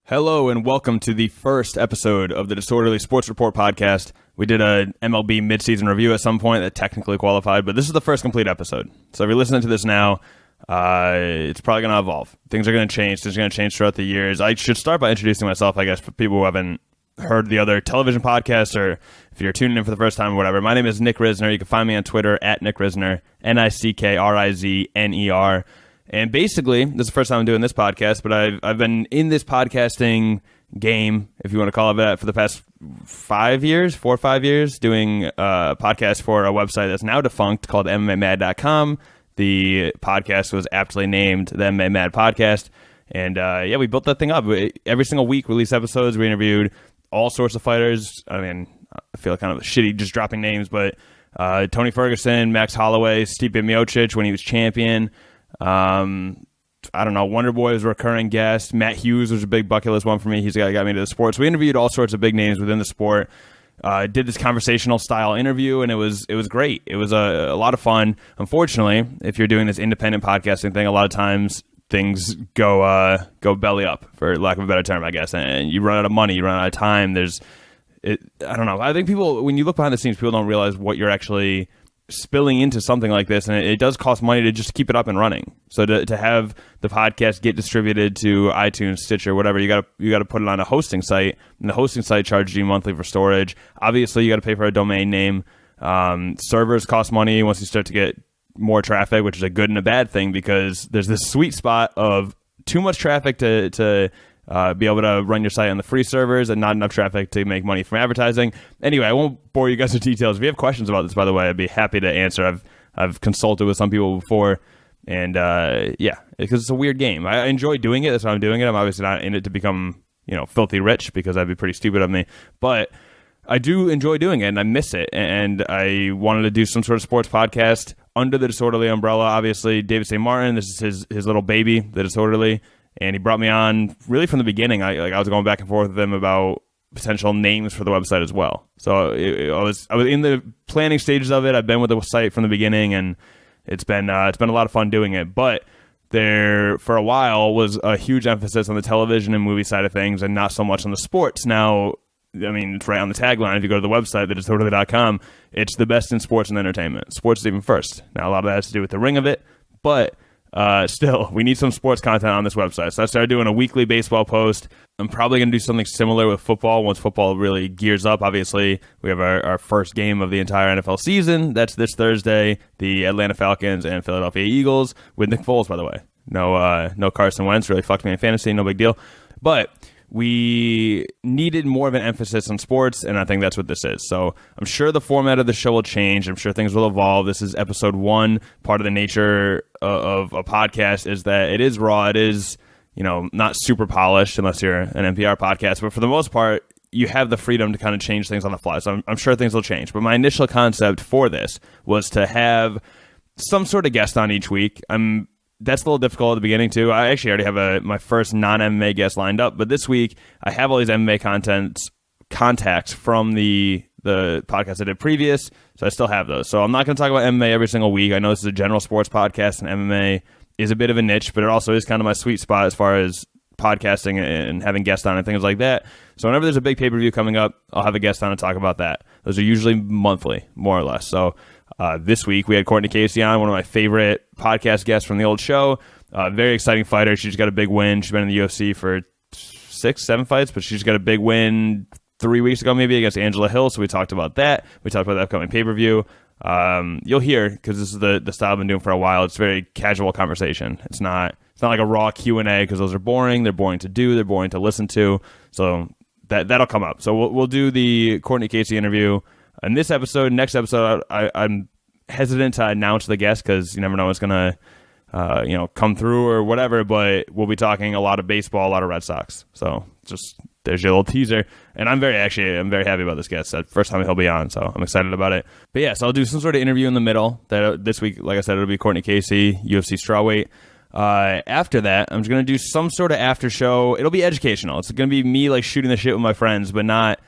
Hello and welcome to the first episode of the Disorderly Sports Report podcast. We did a MLB midseason review at some point that technically qualified, but this is the first complete episode. So if you're listening to this now, it's probably going to evolve. Things are going to change. Things are going to change throughout the years. I should start by introducing myself, I guess, for people who haven't heard the other television podcasts, or if you're tuning in for the first time or whatever. My name is Nick Risner. You can find me on Twitter at Nick Risner, NickRizner. And basically, this is the first time I'm doing this podcast, but I've been in this podcasting game, if you want to call it that, for the past 4 or 5 years, doing a podcast for a website that's now defunct called MMAmad.com. The podcast was aptly named the MMA Mad Podcast. And we built that thing up. Every single week, release episodes. We interviewed all sorts of fighters. I mean, I feel kind of shitty just dropping names, but Tony Ferguson, Max Holloway, Stipe Miocic when he was champion. I don't know, Wonder Boy was a recurring guest. Matt Hughes was a big bucket list one for me. He's the guy that got me into the sport. So we interviewed all sorts of big names within the sport. Did this conversational style interview, and it was great. It was a lot of fun. Unfortunately, if you're doing this independent podcasting thing, a lot of times things go belly up, for lack of a better term, I guess. And you run out of money, you run out of time. I don't know. I think people, when you look behind the scenes, people don't realize what you're actually spilling into something like this, and it does cost money to just keep it up and running. So to have the podcast get distributed to iTunes, Stitcher, whatever, you got to put it on a hosting site, and the hosting site charges you monthly for storage. Obviously, you got to pay for a domain name. Servers cost money once you start to get more traffic, which is a good and a bad thing, because there's this sweet spot of too much traffic to be able to run your site on the free servers and not enough traffic to make money from advertising. Anyway, I won't bore you guys with details. If you have questions about this, by the way, I'd be happy to answer. I've consulted with some people before, and because it's a weird game. I enjoy doing it. That's why I'm doing it. I'm obviously not in it to become, filthy rich, because that'd be pretty stupid of me. But I do enjoy doing it, and I miss it. And I wanted to do some sort of sports podcast under the Disorderly umbrella. Obviously, David St. Martin, this is his little baby, the Disorderly. And he brought me on really from the beginning. I was going back and forth with him about potential names for the website as well. So I was in the planning stages of it. I've been with the site from the beginning, and it's been a lot of fun doing it. But there, for a while, was a huge emphasis on the television and movie side of things, and not so much on the sports. Now, I mean, it's right on the tagline. If you go to the website, thedisorderly.com, it's the best in sports and entertainment. Sports is even first. Now, a lot of that has to do with the ring of it, but still, we need some sports content on this website. So I started doing a weekly baseball post. I'm probably going to do something similar with football once football really gears up. Obviously, we have our first game of the entire NFL season. That's this Thursday. The Atlanta Falcons and Philadelphia Eagles with Nick Foles, by the way. No Carson Wentz. Really fucked me in fantasy. No big deal. But we needed more of an emphasis on sports, and I think that's what this is. So I'm sure the format of the show will change. I'm sure things will evolve. This is episode 1. Part of the nature of a podcast is that it is raw. It is, not super polished unless you're an NPR podcast. But for the most part, you have the freedom to kind of change things on the fly. So I'm sure things will change. But my initial concept for this was to have some sort of guest on each week. That's a little difficult at the beginning, too. I actually already have my first non-MMA guest lined up. But this week, I have all these MMA contacts from the podcast I did previous, so I still have those. So I'm not going to talk about MMA every single week. I know this is a general sports podcast, and MMA is a bit of a niche, but it also is kind of my sweet spot as far as podcasting and having guests on and things like that. So whenever there's a big pay-per-view coming up, I'll have a guest on and talk about that. Those are usually monthly, more or less. So this week, we had Cortney Casey on, one of my favorite podcast guests from the old show. Very exciting fighter. She just got a big win. She's been in the UFC for 6-7 fights, but she just got a big win 3 weeks ago, maybe, against Angela Hill. So we talked about that. We talked about the upcoming pay-per-view. You'll hear, because this is the style I've been doing for a while. It's very casual conversation. It's not like a raw Q&A, because those are boring. They're boring to do. They're boring to listen to. So that'll come up. So we'll do the Cortney Casey interview. In this episode, next episode, I'm hesitant to announce the guest, because you never know what's going to come through or whatever, but we'll be talking a lot of baseball, a lot of Red Sox. So just there's your little teaser. And I'm very happy about this guest. It's the first time he'll be on, so I'm excited about it. But yeah, so I'll do some sort of interview in the middle. This week, like I said, it'll be Cortney Casey, UFC strawweight. After that, I'm just going to do some sort of after show. It'll be educational. It's going to be me like shooting the shit with my friends, but not...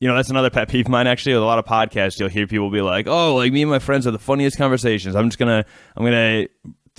that's another pet peeve of mine, actually. With a lot of podcasts, you'll hear people be like, oh, like me and my friends are the funniest conversations. I'm going to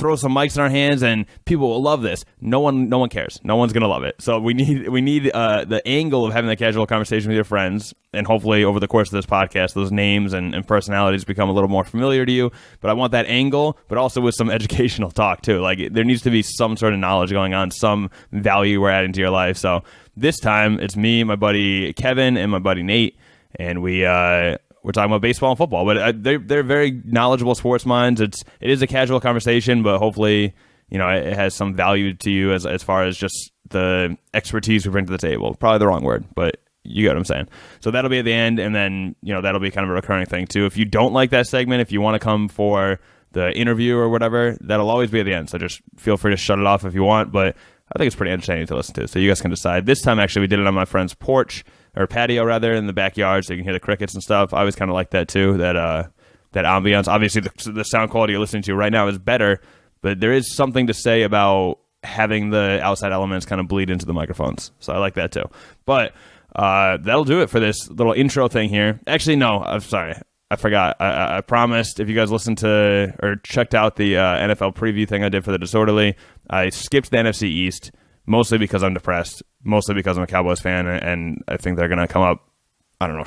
throw some mics in our hands and people will love this. No one cares. No one's gonna love it. So we need the angle of having that casual conversation with your friends, and hopefully over the course of this podcast, those names and personalities become a little more familiar to you. But I want that angle, but also with some educational talk too. Like there needs to be some sort of knowledge going on, some value we're adding to your life. So this time it's me, my buddy Kevin, and my buddy Nate, and we're talking about baseball and football, but they're very knowledgeable sports minds. It is a casual conversation, but hopefully, it has some value to you as far as just the expertise we bring to the table. Probably the wrong word, but you get what I'm saying. So that'll be at the end, and then, that'll be kind of a recurring thing too. If you don't like that segment, if you want to come for the interview or whatever, that'll always be at the end. So just feel free to shut it off if you want, but I think it's pretty entertaining to listen to. So you guys can decide. This time, actually, we did it on my friend's porch, or patio rather, in the backyard, so you can hear the crickets and stuff. I always kind of like that too, that ambiance. Obviously, the sound quality you're listening to right now is better, but there is something to say about having the outside elements kind of bleed into the microphones. So I like that too. But that'll do it for this little intro thing here. Actually, no, I'm sorry. I forgot. I promised if you guys listened to or checked out the NFL preview thing I did for the Disorderly, I skipped the NFC East, mostly because I'm depressed, mostly because I'm a Cowboys fan, and I think they're going to come up, I don't know,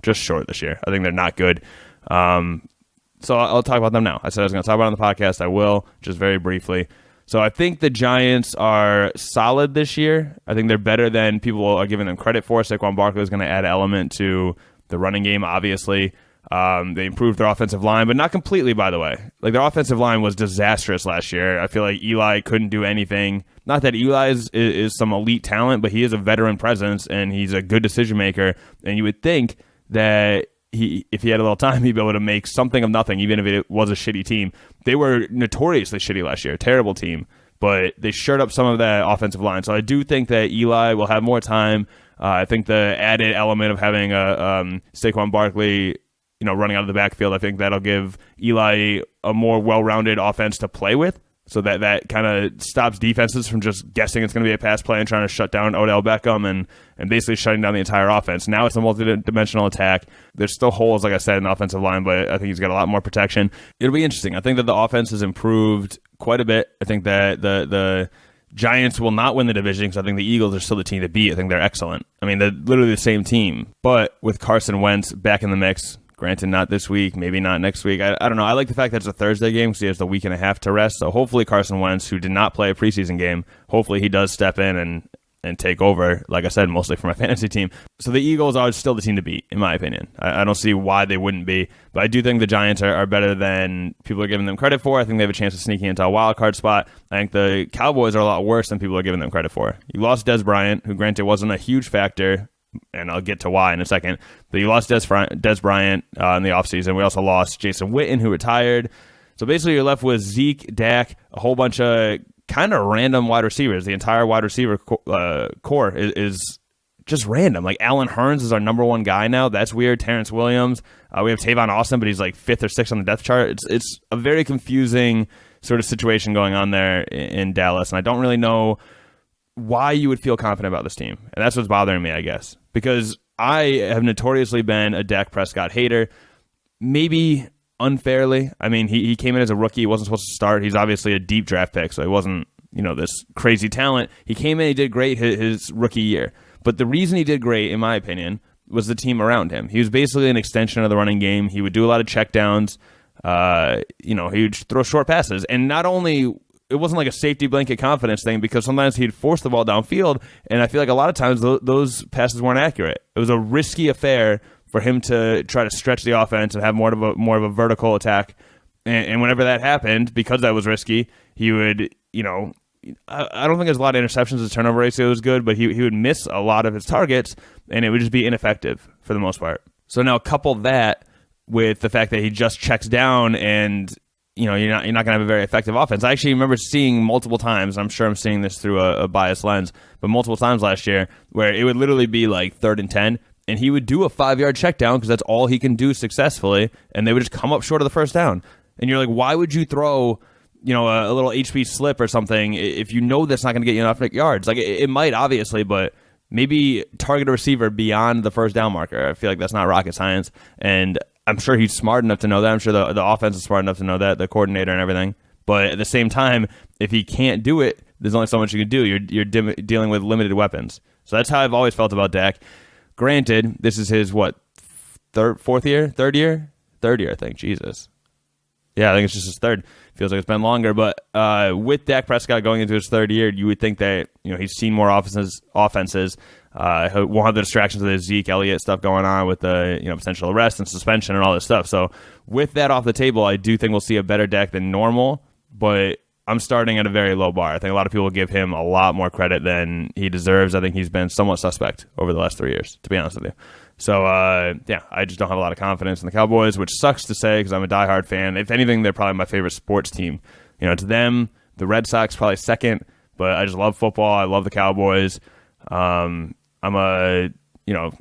just short this year. I think they're not good. So I'll talk about them now. I said I was going to talk about it on the podcast. I will, just very briefly. So I think the Giants are solid this year. I think they're better than people are giving them credit for. Saquon Barkley is going to add element to the running game, obviously. They improved their offensive line, but not completely, by the way. Like, their offensive line was disastrous last year. I feel like Eli couldn't do anything. Not that Eli is some elite talent, but he is a veteran presence, and he's a good decision maker. And you would think that if he had a little time, he'd be able to make something of nothing, even if it was a shitty team. They were notoriously shitty last year, terrible team, but they shored up some of that offensive line. So I do think that Eli will have more time. I think the added element of having a Saquon Barkley, running out of the backfield, I think that'll give Eli a more well-rounded offense to play with. So that kind of stops defenses from just guessing it's going to be a pass play and trying to shut down Odell Beckham and basically shutting down the entire offense. Now it's a multi-dimensional attack. There's still holes, like I said, in the offensive line, but I think he's got a lot more protection. It'll be interesting. I think that the offense has improved quite a bit. I think that the Giants will not win the division because I think the Eagles are still the team to beat. I think they're excellent. I mean, they're literally the same team. But with Carson Wentz back in the mix, granted, not this week, maybe not next week. I don't know. I like the fact that it's a Thursday game because he has the week and a half to rest. So hopefully Carson Wentz, who did not play a preseason game, hopefully he does step in and take over, like I said, mostly for my fantasy team. So the Eagles are still the team to beat, in my opinion. I don't see why they wouldn't be. But I do think the Giants are better than people are giving them credit for. I think they have a chance of sneaking into a wild card spot. I think the Cowboys are a lot worse than people are giving them credit for. You lost Dez Bryant, who granted wasn't a huge factor, and I'll get to why in a second. But you lost Dez Bryant in the offseason. We also lost Jason Witten, who retired. So basically you're left with Zeke, Dak, a whole bunch of kind of random wide receivers. The entire wide receiver core is just random. Like, Allen Hurns is our number one guy now. That's weird. Terrence Williams. We have Tavon Austin, but he's like 5th or 6th on the depth chart. It's a very confusing sort of situation going on there in Dallas, and I don't really know why you would feel confident about this team. And that's what's bothering me, I guess, because I have notoriously been a Dak Prescott hater, maybe unfairly. I mean, he came in as a rookie. He wasn't supposed to start. He's obviously a deep draft pick, so he wasn't, this crazy talent. He came in, he did great his rookie year. But the reason he did great, in my opinion, was the team around him. He was basically an extension of the running game. He would do a lot of checkdowns. He would throw short passes. And not only, it wasn't like a safety blanket confidence thing, because sometimes he'd force the ball downfield, and I feel like a lot of times those passes weren't accurate. It was a risky affair for him to try to stretch the offense and have more of a vertical attack. And whenever that happened, because that was risky, he would, I don't think there's a lot of interceptions. His turnover ratio was good, but he would miss a lot of his targets, and it would just be ineffective for the most part. So now couple that with the fact that he just checks down, and you're not going to have a very effective offense. I actually remember seeing multiple times, I'm sure I'm seeing this through a biased lens, but multiple times last year where it would literally be like 3rd and 10, and he would do a 5-yard check down because that's all he can do successfully, and they would just come up short of the first down. And you're like, why would you throw a little HP slip or something if you know that's not going to get you enough yards? Like, it might, obviously, but maybe target a receiver beyond the first down marker. I feel like that's not rocket science, and I'm sure he's smart enough to know that. I'm sure the offense is smart enough to know that, the coordinator and everything. But at the same time, if he can't do it, there's only so much you can do. You're dealing with limited weapons. So that's how I've always felt about Dak. Granted, this is his, third year, I think. Jesus. Yeah, I think it's just his third. Feels like it's been longer. But with Dak Prescott going into his third year, you would think that he's seen more offenses. He won't have the distractions of the Zeke Elliott stuff going on with the potential arrest and suspension and all this stuff. So with that off the table, I do think we'll see a better Dak than normal. But I'm starting at a very low bar. I think a lot of people will give him a lot more credit than he deserves. I think he's been somewhat suspect over the last 3 years, to be honest with you. So, I just don't have a lot of confidence in the Cowboys, which sucks to say because I'm a diehard fan. If anything, they're probably my favorite sports team. To them, the Red Sox probably second, but I just love football. I love the Cowboys. I'm a,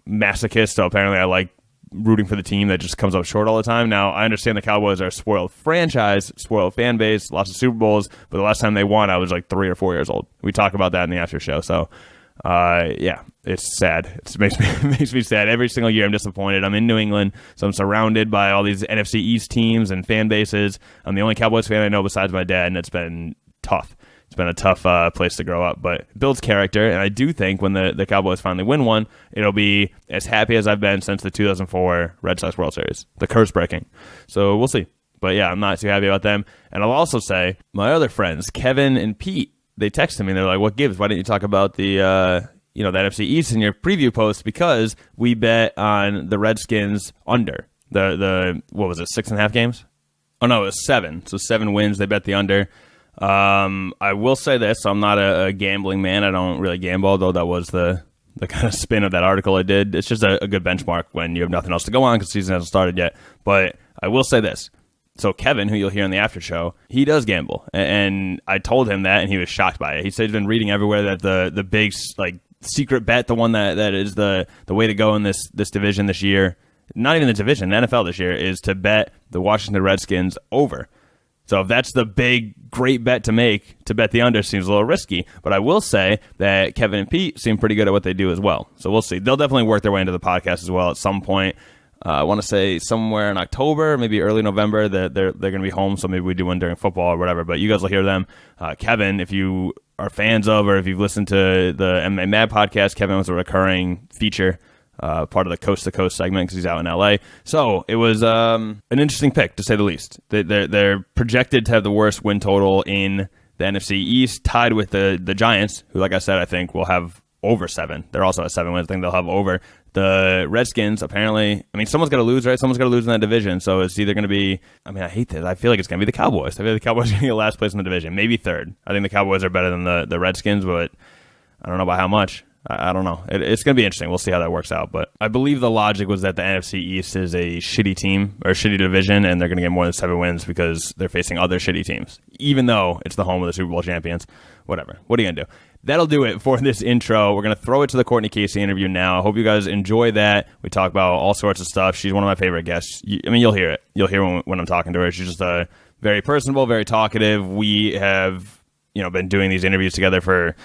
masochist, so apparently I like rooting for the team that just comes up short all the time. Now, I understand the Cowboys are a spoiled franchise, spoiled fan base, lots of Super Bowls, but the last time they won, I was like 3 or 4 years old. We talk about that in the after show, so... it's sad. It makes me sad. Every single year I'm disappointed. I'm in New England, so I'm surrounded by all these NFC East teams and fan bases. I'm the only Cowboys fan I know besides my dad, and it's been tough. It's been a tough place to grow up, but it builds character, and I do think when the Cowboys finally win one, it'll be as happy as I've been since the 2004 Red Sox World Series, the curse breaking. So we'll see. But yeah, I'm not too happy about them. And I'll also say my other friends, Kevin and Pete, they texted me and they're like, what gives? Why didn't you talk about the the NFC East in your preview post? Because we bet on the Redskins under the what was it, 6.5 games? Oh no, it was 7. So 7 wins. They bet the under. I will say this: I'm not a gambling man. I don't really gamble, although that was the kind of spin of that article I did. It's just a good benchmark when you have nothing else to go on because the season hasn't started yet. But I will say this. So Kevin, who you'll hear in the after show, he does gamble, and I told him that, and he was shocked by it. He said he's been reading everywhere that the big secret bet, the one that is the way to go in this division this year, not even the division, the NFL this year, is to bet the Washington Redskins over. So if that's the big great bet to make, to bet the under seems a little risky. But I will say that Kevin and Pete seem pretty good at what they do as well. So we'll see. They'll definitely work their way into the podcast as well at some point. I want to say somewhere in October, maybe early November, they're going to be home, so maybe we do one during football or whatever. But you guys will hear them. Kevin, if you are fans of or if you've listened to the MMA Mad podcast, Kevin was a recurring feature, part of the Coast to Coast segment because he's out in LA. So it was an interesting pick, to say the least. They're projected to have the worst win total in the NFC East, tied with the Giants, who, like I said, I think will have over 7. They're also at 7 wins. I think they'll have over. The Redskins, apparently, someone's got to lose, right? Someone's got to lose in that division. So it's either going to be, I hate this. I feel like it's going to be the Cowboys. I feel like the Cowboys are going to get last place in the division, maybe third. I think the Cowboys are better than the Redskins, but I don't know by how much. I don't know. It's going to be interesting. We'll see how that works out. But I believe the logic was that the NFC East is a shitty team or a shitty division, and they're going to get more than 7 wins because they're facing other shitty teams, even though it's the home of the Super Bowl champions. Whatever. What are you going to do? That'll do it for this intro. We're going to throw it to the Cortney Casey interview now. I hope you guys enjoy that. We talk about all sorts of stuff. She's one of my favorite guests. You'll hear it. You'll hear when I'm talking to her. She's just very personable, very talkative. We have been doing these interviews together for,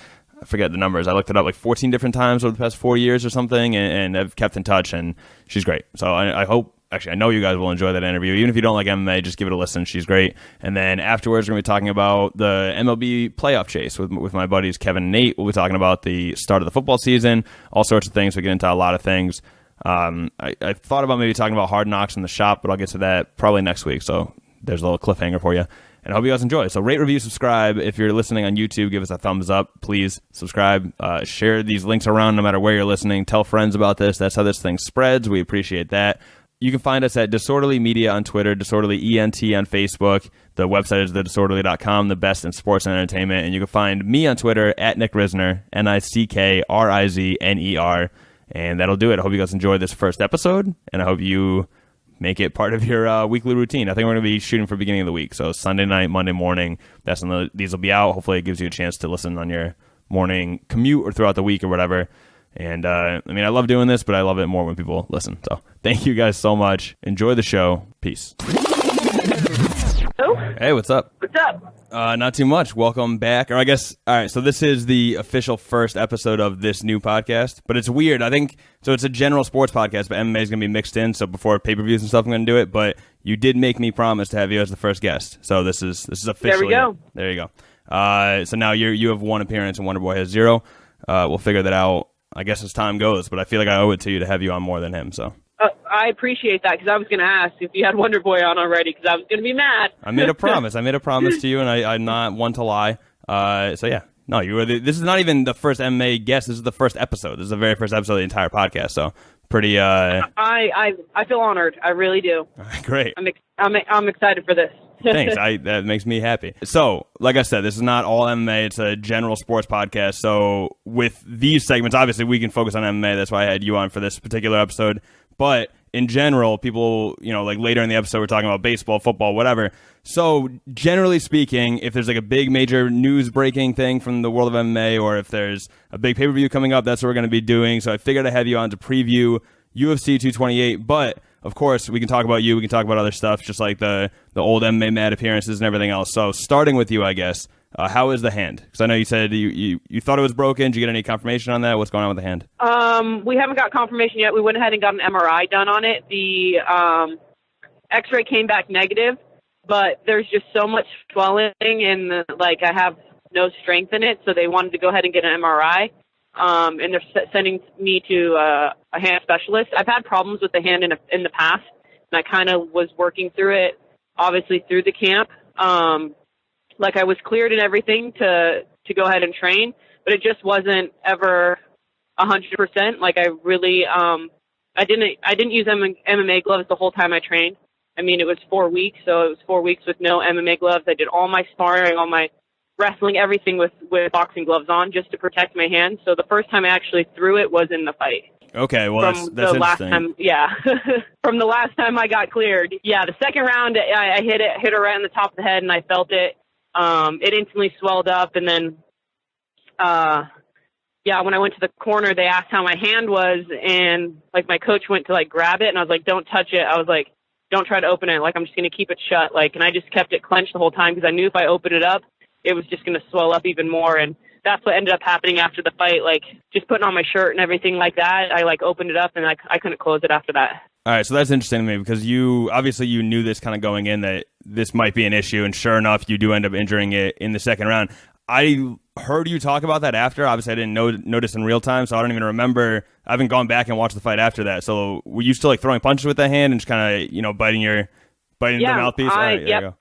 I forget the numbers. I looked it up like 14 different times over the past 4 years or something, and I've kept in touch, and she's great. So I hope, actually, I know you guys will enjoy that interview. Even if you don't like MMA, just give it a listen. She's great. And then afterwards, we're going to be talking about the MLB playoff chase with my buddies Kevin and Nate. We'll be talking about the start of the football season, all sorts of things. We get into a lot of things. I thought about maybe talking about Hard Knocks in the shop, but I'll get to that probably next week. So there's a little cliffhanger for you. And I hope you guys enjoy. So rate, review, subscribe. If you're listening on YouTube, give us a thumbs up. Please subscribe. Share these links around no matter where you're listening. Tell friends about this. That's how this thing spreads. We appreciate that. You can find us at Disorderly Media on Twitter, Disorderly ENT on Facebook. The website is thedisorderly.com, the best in sports and entertainment. And you can find me on Twitter at Nick Risner, NickRizner. And that'll do it. I hope you guys enjoy this first episode, and I hope you make it part of your weekly routine. I think we're going to be shooting for beginning of the week. So Sunday night, Monday morning, that's when these will be out. Hopefully it gives you a chance to listen on your morning commute or throughout the week or whatever. And I love doing this, but I love it more when people listen. So thank you guys so much. Enjoy the show. Peace. Hello? Hey, what's up? What's up? Not too much. Welcome back. Or I guess, all right, so this is the official first episode of this new podcast, but it's weird. I think, so it's a general sports podcast, but MMA is going to be mixed in, so before pay-per-views and stuff, I'm going to do it, but you did make me promise to have you as the first guest, so this is officially. There we go. There you go. So now you have one appearance and Wonder Boy has 0. We'll figure that out, I guess, as time goes, but I feel like I owe it to you to have you on more than him, so. I appreciate that because I was going to ask if you had Wonder Boy on already because I was going to be mad. I made a promise. To you, and I'm not one to lie. So yeah, no, you were. This is not even the first MMA guest. This is the first episode. This is the very first episode of the entire podcast. So pretty. I feel honored. I really do. Great. I'm excited for this. Thanks. That makes me happy. So, like I said, this is not all MMA. It's a general sports podcast. So with these segments, obviously we can focus on MMA. That's why I had you on for this particular episode. But in general, people, like later in the episode, we're talking about baseball, football, whatever. So generally speaking, if there's like a big major news breaking thing from the world of MMA, or if there's a big pay-per-view coming up, that's what we're going to be doing. So I figured I'd have you on to preview UFC 228. But of course, we can talk about you. We can talk about other stuff, just like the old MMA Mad appearances and everything else. So starting with you, I guess. How is the hand? Because I know you said you thought it was broken. Did you get any confirmation on that? What's going on with the hand? We haven't got confirmation yet. We went ahead and got an MRI done on it. The X-ray came back negative, but there's just so much swelling and I have no strength in it, so they wanted to go ahead and get an MRI. And they're sending me to a hand specialist. I've had problems with the hand in the past, and I kind of was working through it, obviously through the camp. I was cleared and everything to go ahead and train, but it just wasn't ever 100%. I really, I didn't use MMA gloves the whole time I trained. I mean, it was 4 weeks, so it was 4 weeks with no MMA gloves. I did all my sparring, all my wrestling, everything with boxing gloves on just to protect my hand. So the first time I actually threw it was in the fight. Okay, well, that's the last interesting. time, yeah. From the last time I got cleared. Yeah, the second round, I hit her right on the top of the head, and I felt it. It instantly swelled up, and then, when I went to the corner, they asked how my hand was, and my coach went to grab it, and I was like, "Don't touch it." I was like, "Don't try to open it. I'm just gonna keep it shut." And I just kept it clenched the whole time because I knew if I opened it up, it was just gonna swell up even more, and that's what ended up happening after the fight. Just putting on my shirt and everything like that, I opened it up, and I couldn't close it after that. All right, so that's interesting to me because you knew this kind of going in that this might be an issue, and sure enough, you do end up injuring it in the second round. I heard you talk about that after. Obviously, I didn't notice in real time, so I don't even remember. I haven't gone back and watched the fight after that. So were you still throwing punches with that hand and just kind of biting the mouthpiece?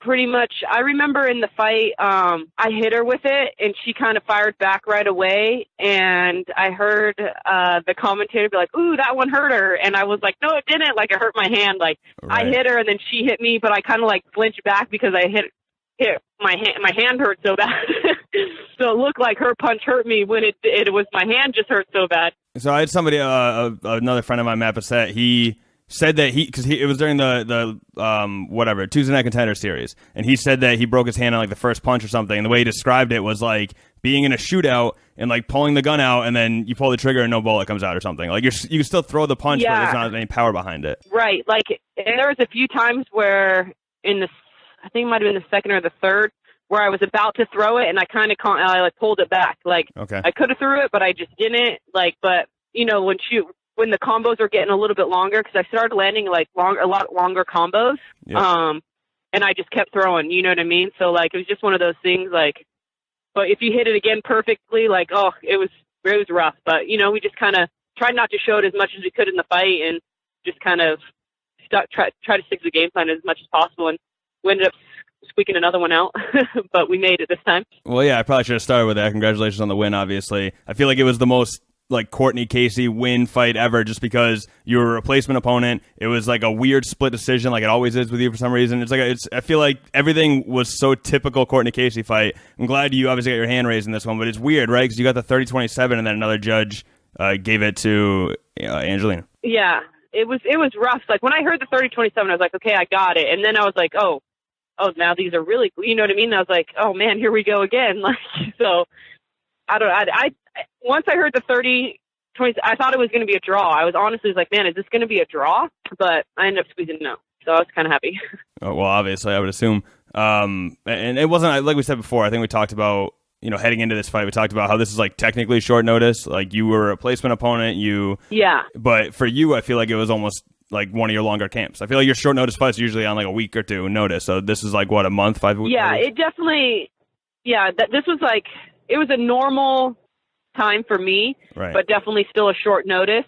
Pretty much. I remember in the fight, I hit her with it, and she kind of fired back right away. And I heard the commentator be like, "Ooh, that one hurt her." And I was like, "No, it didn't. It hurt my hand." Right. I hit her, and then she hit me, but I kind of flinched back because I hit my hand. My hand hurt so bad. So it looked like her punch hurt me when it was my hand just hurt so bad. So I had somebody, another friend of mine, Matt Passett, he said that because it was during the Tuesday Night Contender series, and he said that he broke his hand on the first punch or something, and the way he described it was being in a shootout and pulling the gun out, and then you pull the trigger and no bullet comes out or something. You can still throw the punch, but there's not any power behind it. Right. And there was a few times where I think it might have been the second or the third, where I was about to throw it, and I kind of pulled it back. Okay. I could have threw it, but I just didn't. But when the combos are getting a little bit longer, because I started landing a lot longer combos. Yep. And I just kept throwing. You know what I mean? So it was just one of those things. But if you hit it again perfectly, it was rough. But we just kind of tried not to show it as much as we could in the fight, and just kind of try to stick to the game plan as much as possible. And we ended up squeaking another one out, but we made it this time. Well, yeah, I probably should have started with that. Congratulations on the win, obviously. I feel like it was the most Cortney Casey win fight ever, just because you were a replacement opponent. It was a weird split decision, it always is with you for some reason. I feel like everything was so typical Cortney Casey fight. I'm glad you obviously got your hand raised in this one, but it's weird, right? Because you got the 30-27, and then another judge gave it to Angelina. Yeah, it was rough. When I heard the 30-27, I was like, okay, I got it. And then I was like, oh, now these are really, you know what I mean? I was like, oh man, here we go again. So I once I heard the 30-20, I thought it was going to be a draw. I was honestly like, man, is this going to be a draw? But I ended up squeezing no. So I was kind of happy. Oh, well, obviously, I would assume. And it wasn't, like we said before, I think we talked about, heading into this fight, we talked about how this is like technically short notice. Like you were a replacement opponent, Yeah. But for you, I feel like it was almost like one of your longer camps. I feel like your short notice fights are usually on like a week or two notice. So this is like what, a month, 5 weeks? Yeah, it definitely, this was like, it was a normal time for me, right, but definitely still a short notice.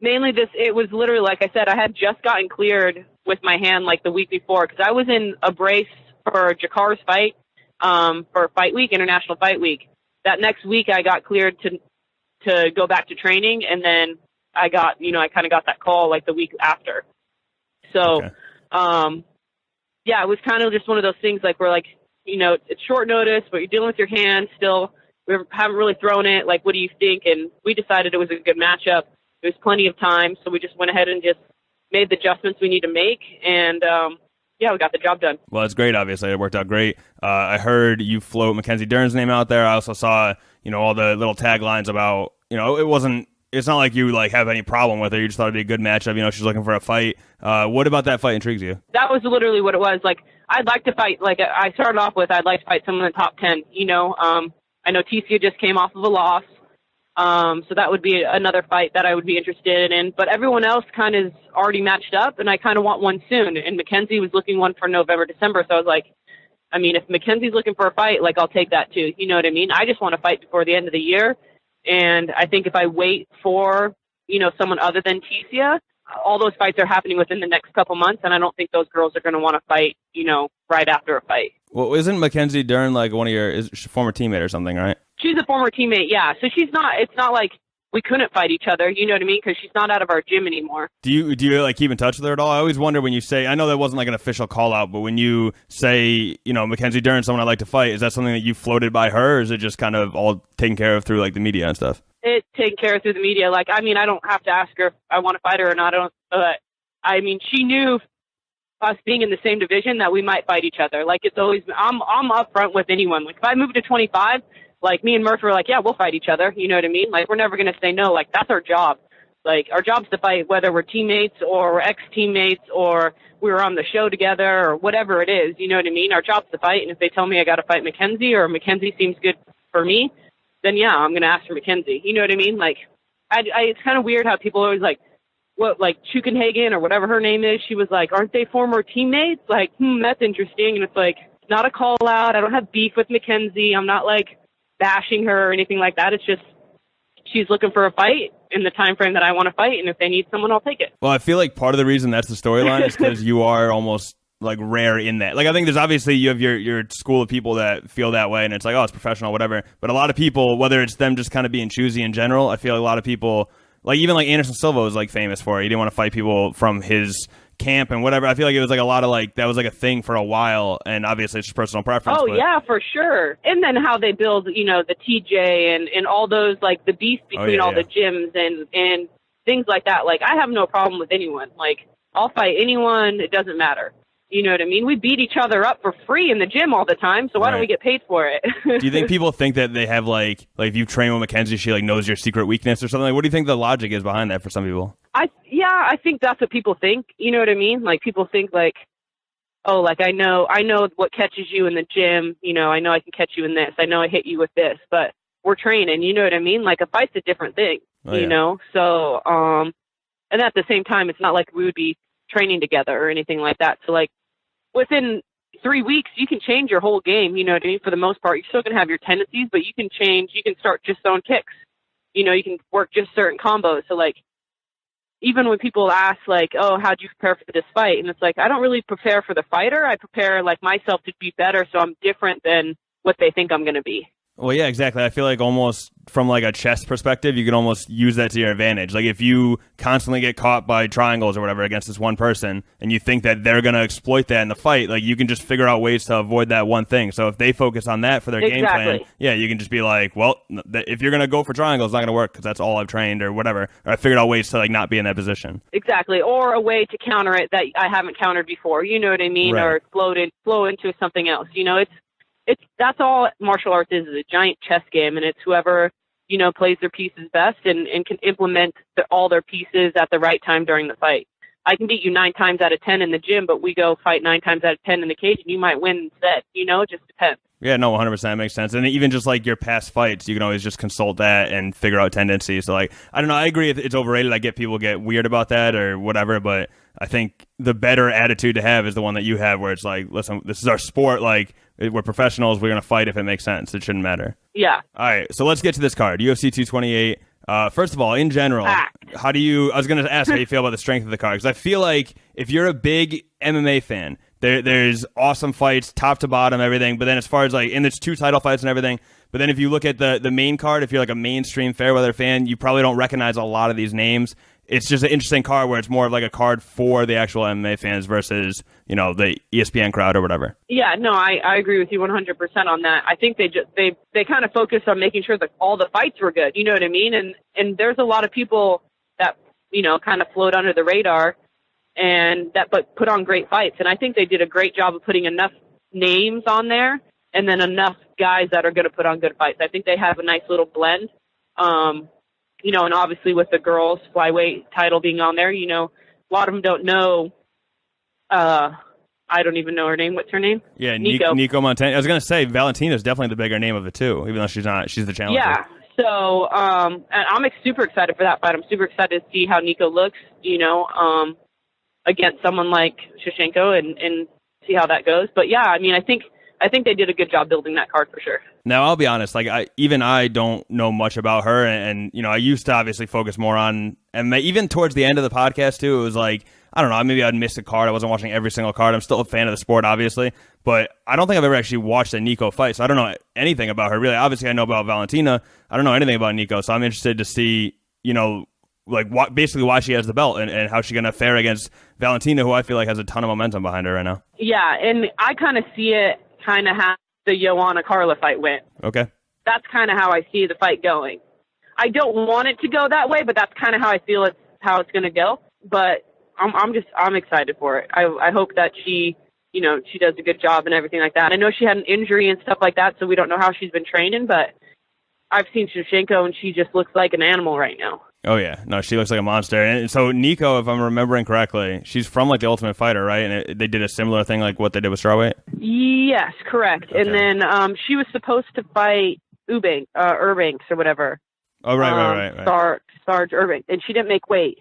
Mainly it was literally, like I said, I had just gotten cleared with my hand like the week before, because I was in a brace for Jakar's fight, for Fight Week, International Fight Week. That next week I got cleared to go back to training, and then I got, I kind of got that call like the week after. So, okay. It was kind of just one of those things like we're like, it's short notice, but you're dealing with your hand still. We haven't really thrown it. Like, what do you think? And we decided it was a good matchup. There was plenty of time, so we just went ahead and just made the adjustments we need to make, and we got the job done. Well, it's great. Obviously, it worked out great. I heard you float Mackenzie Dern's name out there. I also saw, all the little taglines about, it's not like you like have any problem with her. You just thought it'd be a good matchup. She's looking for a fight. What about that fight intrigues you? That was literally what it was. Like, I'd like to fight. Like I started off with, I'd like to fight someone in the top 10. I know Ticia just came off of a loss. So that would be another fight that I would be interested in. But everyone else kind of is already matched up, and I kind of want one soon. And Mackenzie was looking one for November, December. So I was like, if Mackenzie's looking for a fight, like, I'll take that too. You know what I mean? I just want to fight before the end of the year. And I think if I wait for, someone other than Ticia, all those fights are happening within the next couple months. And I don't think those girls are going to want to fight, right after a fight. Well, isn't Mackenzie Dern like one of your former teammate or something, right? She's a former teammate, yeah. So it's not like we couldn't fight each other, you know what I mean? Because she's not out of our gym anymore. Do you like keep in touch with her at all? I always wonder when you say, I know that wasn't like an official call out, but when you say, Mackenzie Dern, someone I'd like to fight, is that something that you floated by her, or is it just kind of all taken care of through like the media and stuff? It's taken care of through the media. Like, I don't have to ask her if I want to fight her or not. She knew us being in the same division that we might fight each other. Like, it's always, I'm upfront with anyone. Like, if I move to 25, like, me and Murph were like, yeah, we'll fight each other. You know what I mean? Like, we're never going to say no. Like, that's our job. Like, our job's to fight, whether we're teammates or we're ex-teammates or we were on the show together or whatever it is. You know what I mean? Our job's to fight. And if they tell me I got to fight Mackenzie or Mackenzie seems good for me, then yeah, I'm going to ask for Mackenzie. You know what I mean? Like, it's kind of weird how people always like, what, like Chukenhagen or whatever her name is, she was like, aren't they former teammates? Like, that's interesting. And it's like, not a call out. I don't have beef with Mackenzie. I'm not like bashing her or anything like that. It's just, she's looking for a fight in the time frame that I want to fight. And if they need someone, I'll take it. Well, I feel like part of the reason that's the storyline is because you are almost like rare in that. Like, I think there's obviously, you have your school of people that feel that way and it's like, oh, it's professional, whatever. But a lot of people, whether it's them just kind of being choosy in general, I feel like a lot of people, like even like Anderson Silva was like famous for it. He didn't want to fight people from his camp and whatever. I feel like it was like a lot of like, that was like a thing for a while, and obviously it's just personal preference. Oh, yeah, for sure. And then how they build, the TJ and all those, like the beef between the gyms and things like that. Like, I have no problem with anyone. Like, I'll fight anyone. It doesn't matter. You know what I mean? We beat each other up for free in the gym all the time, so why don't we get paid for it? Do you think people think that they have like if you train with Mackenzie, she like knows your secret weakness or something? Like, what do you think the logic is behind that for some people? I think that's what people think. You know what I mean? Like, people think like, oh, like I know what catches you in the gym. I know I can catch you in this. I know I hit you with this, but we're training. You know what I mean? Like, a fight's a different thing. You know? So, and at the same time, it's not like we would be training together or anything like that. So like, within 3 weeks, you can change your whole game. You know what I mean? For the most part, you're still going to have your tendencies, but you can change. You can start just throwing kicks. You can work just certain combos. So, like, even when people ask, like, oh, how'd you prepare for this fight? And it's like, I don't really prepare for the fighter. I prepare, like, myself to be better, so I'm different than what they think I'm going to be. Well, yeah, exactly. I feel like almost from like a chess perspective, you can almost use that to your advantage. Like, if you constantly get caught by triangles or whatever against this one person and you think that they're going to exploit that in the fight, like, you can just figure out ways to avoid that one thing. So if they focus on that for their game plan, yeah, you can just be like, well, if you're going to go for triangles, it's not going to work because that's all I've trained or whatever. Or I figured out ways to like not be in that position. Exactly. Or a way to counter it that I haven't countered before. You know what I mean? Right. Or flow into something else. That's all martial arts is a giant chess game, and it's whoever, plays their pieces best and can implement all their pieces at the right time during the fight. I can beat you 9 times out of 10 in the gym, but we go fight 9 times out of 10 in the cage, and you might win instead. It just depends. Yeah, no, 100% makes sense. And even just like your past fights, you can always just consult that and figure out tendencies. So like, I don't know, I agree it's overrated. I get people get weird about that or whatever, but I think the better attitude to have is the one that you have, where it's like, listen, this is our sport. Like, we're professionals. We're going to fight if it makes sense. It shouldn't matter. Yeah. All right, so let's get to this card, UFC 228. First of all, in general, I was going to ask how you feel about the strength of the card, because I feel like if you're a big MMA fan, there's awesome fights, top to bottom, everything. But then as far as like, and there's 2 title fights and everything. But then if you look at the main card, if you're like a mainstream Fairweather fan, you probably don't recognize a lot of these names. It's just an interesting card where it's more of like a card for the actual MMA fans versus, the ESPN crowd or whatever. Yeah, no, I agree with you 100% on that. I think they kind of focus on making sure that all the fights were good. You know what I mean? And there's a lot of people that, kind of float under the radar but put on great fights. And I think they did a great job of putting enough names on there and then enough guys that are going to put on good fights. I think they have a nice little blend. And obviously with the girls flyweight title being on there, a lot of them don't know. I don't even know her name. What's her name? Yeah, Nico Montana. I was going to say Valentina's definitely the bigger name of the two, even though she's not. She's the challenger. Yeah. So, and I'm super excited for that fight. I'm super excited to see how Nico looks, against someone like Shevchenko and see how that goes. But yeah, I think they did a good job building that card for sure. Now, I'll be honest, like I don't know much about her, and I used to obviously focus more on, and even towards the end of the podcast too, it was like, I don't know, maybe I'd miss a card. I wasn't watching every single card. I'm still a fan of the sport, obviously, but I don't think I've ever actually watched a Nico fight, so I don't know anything about her, really. Obviously, I know about Valentina. I don't know anything about Nico, so I'm interested to see, basically why she has the belt and how she's going to fare against Valentina, who I feel like has a ton of momentum behind her right now. Yeah, and I kind of see it kind of how the Joanna Carla fight went. Okay. That's kind of how I see the fight going. I don't want it to go that way, but that's kind of how I feel how it's going to go. But I'm excited for it. I hope that she does a good job and everything like that. I know she had an injury and stuff like that, so we don't know how she's been training, but I've seen Shevchenko and she just looks like an animal right now. Oh, yeah. No, she looks like a monster. And so Nico, if I'm remembering correctly, she's from like the Ultimate Fighter, right? And they did a similar thing like what they did with strawweight? Yes, correct. Okay. And then she was supposed to fight Urbanks or whatever. Oh, right. Sarge Urbanks. And she didn't make weight.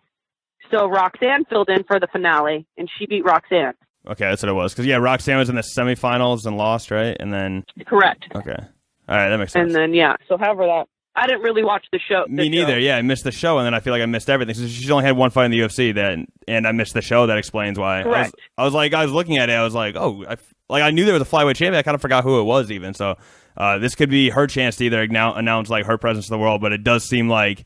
So Roxanne filled in for the finale, and she beat Roxanne. Okay, that's what it was. Because, yeah, Roxanne was in the semifinals and lost, right? And then... Correct. Okay. All right, that makes sense. And then, yeah. So however that... I didn't really watch the show. Me neither. Yeah, I missed the show, and then I feel like I missed everything. So she's only had one fight in the UFC, and I missed the show. That explains why. Correct. I was looking at it. I was like, oh, I knew there was a flyweight champion. I kind of forgot who it was even. So this could be her chance to either announce like her presence to the world. But it does seem like,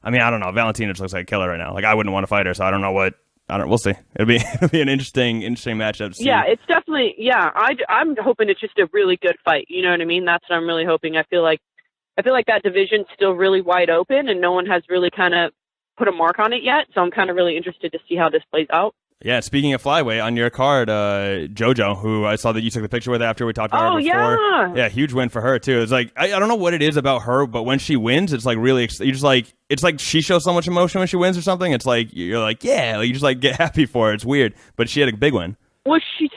I don't know. Valentina just looks like a killer right now. Like I wouldn't want to fight her, so I don't know what. We'll see. It'll be an interesting matchup to see. Yeah, it's definitely. Yeah, I'm hoping it's just a really good fight. You know what I mean? That's what I'm really hoping. I feel like that division's still really wide open, and no one has really kind of put a mark on it yet. So I'm kind of really interested to see how this plays out. Yeah, speaking of flyweight, on your card, JoJo, who I saw that you took the picture with after we talked about her before. Yeah, huge win for her, too. It's like, I don't know what it is about her, but when she wins, it's like really, you're just like, it's like she shows so much emotion when she wins or something. It's like, you're like, yeah, you just like get happy for her. It's weird, but she had a big win. Well, she's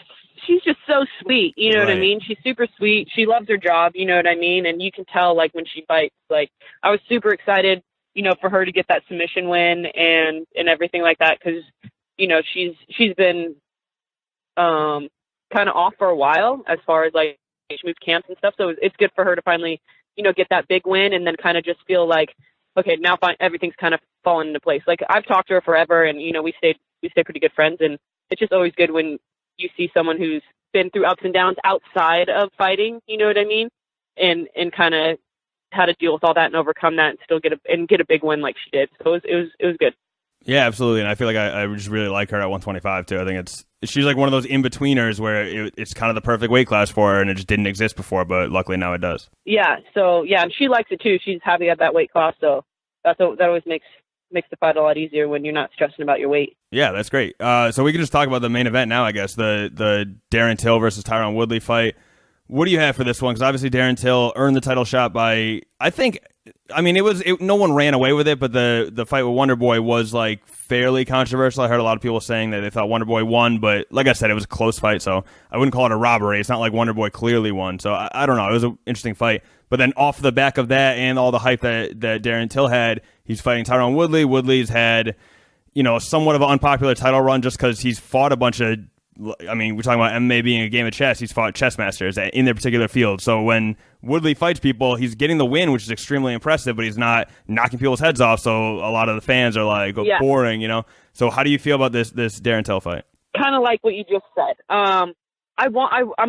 just so sweet, you know what I mean? She's super sweet. She loves her job, you know what I mean? And you can tell, like, when she fights, like, I was super excited, for her to get that submission win and everything like that, because, she's been kind of off for a while as far as, like, she moved camps and stuff, so it's good for her to finally, get that big win and then kind of just feel like, okay, now everything's kind of fallen into place. Like, I've talked to her forever, and, we stayed pretty good friends, and it's just always good when you see someone who's been through ups and downs outside of fighting, you know what I mean? And kind of how to deal with all that and overcome that and still get a big win like she did. So it was good. Yeah, absolutely. And I feel like I just really like her at 125 too. I think she's like one of those in-betweeners where it's kind of the perfect weight class for her and it just didn't exist before, but luckily now it does. Yeah. So yeah, and she likes it too. She's happy at that weight class. So that always makes the fight a lot easier when you're not stressing about your weight. Yeah, that's great. So we can just talk about the main event now, I guess, the Darren Till versus Tyron Woodley fight. What do you have for this one? Because obviously Darren Till earned the title shot by, I think, I mean, no one ran away with it, but the fight with Wonder Boy was like fairly controversial. I heard a lot of people saying that they thought Wonder Boy won, but like I said, it was a close fight, so I wouldn't call it a robbery. It's not like Wonder Boy clearly won, so I don't know. It was an interesting fight. But then off the back of that and all the hype that Darren Till had, he's fighting Tyron Woodley. Woodley's had, somewhat of an unpopular title run just because he's fought a bunch of, I mean, we're talking about MMA being a game of chess. He's fought chess masters in their particular field. So when Woodley fights people, he's getting the win, which is extremely impressive, but he's not knocking people's heads off. So a lot of the fans are like, boring, So how do you feel about this Darren Till fight? Kind of like what you just said. I'm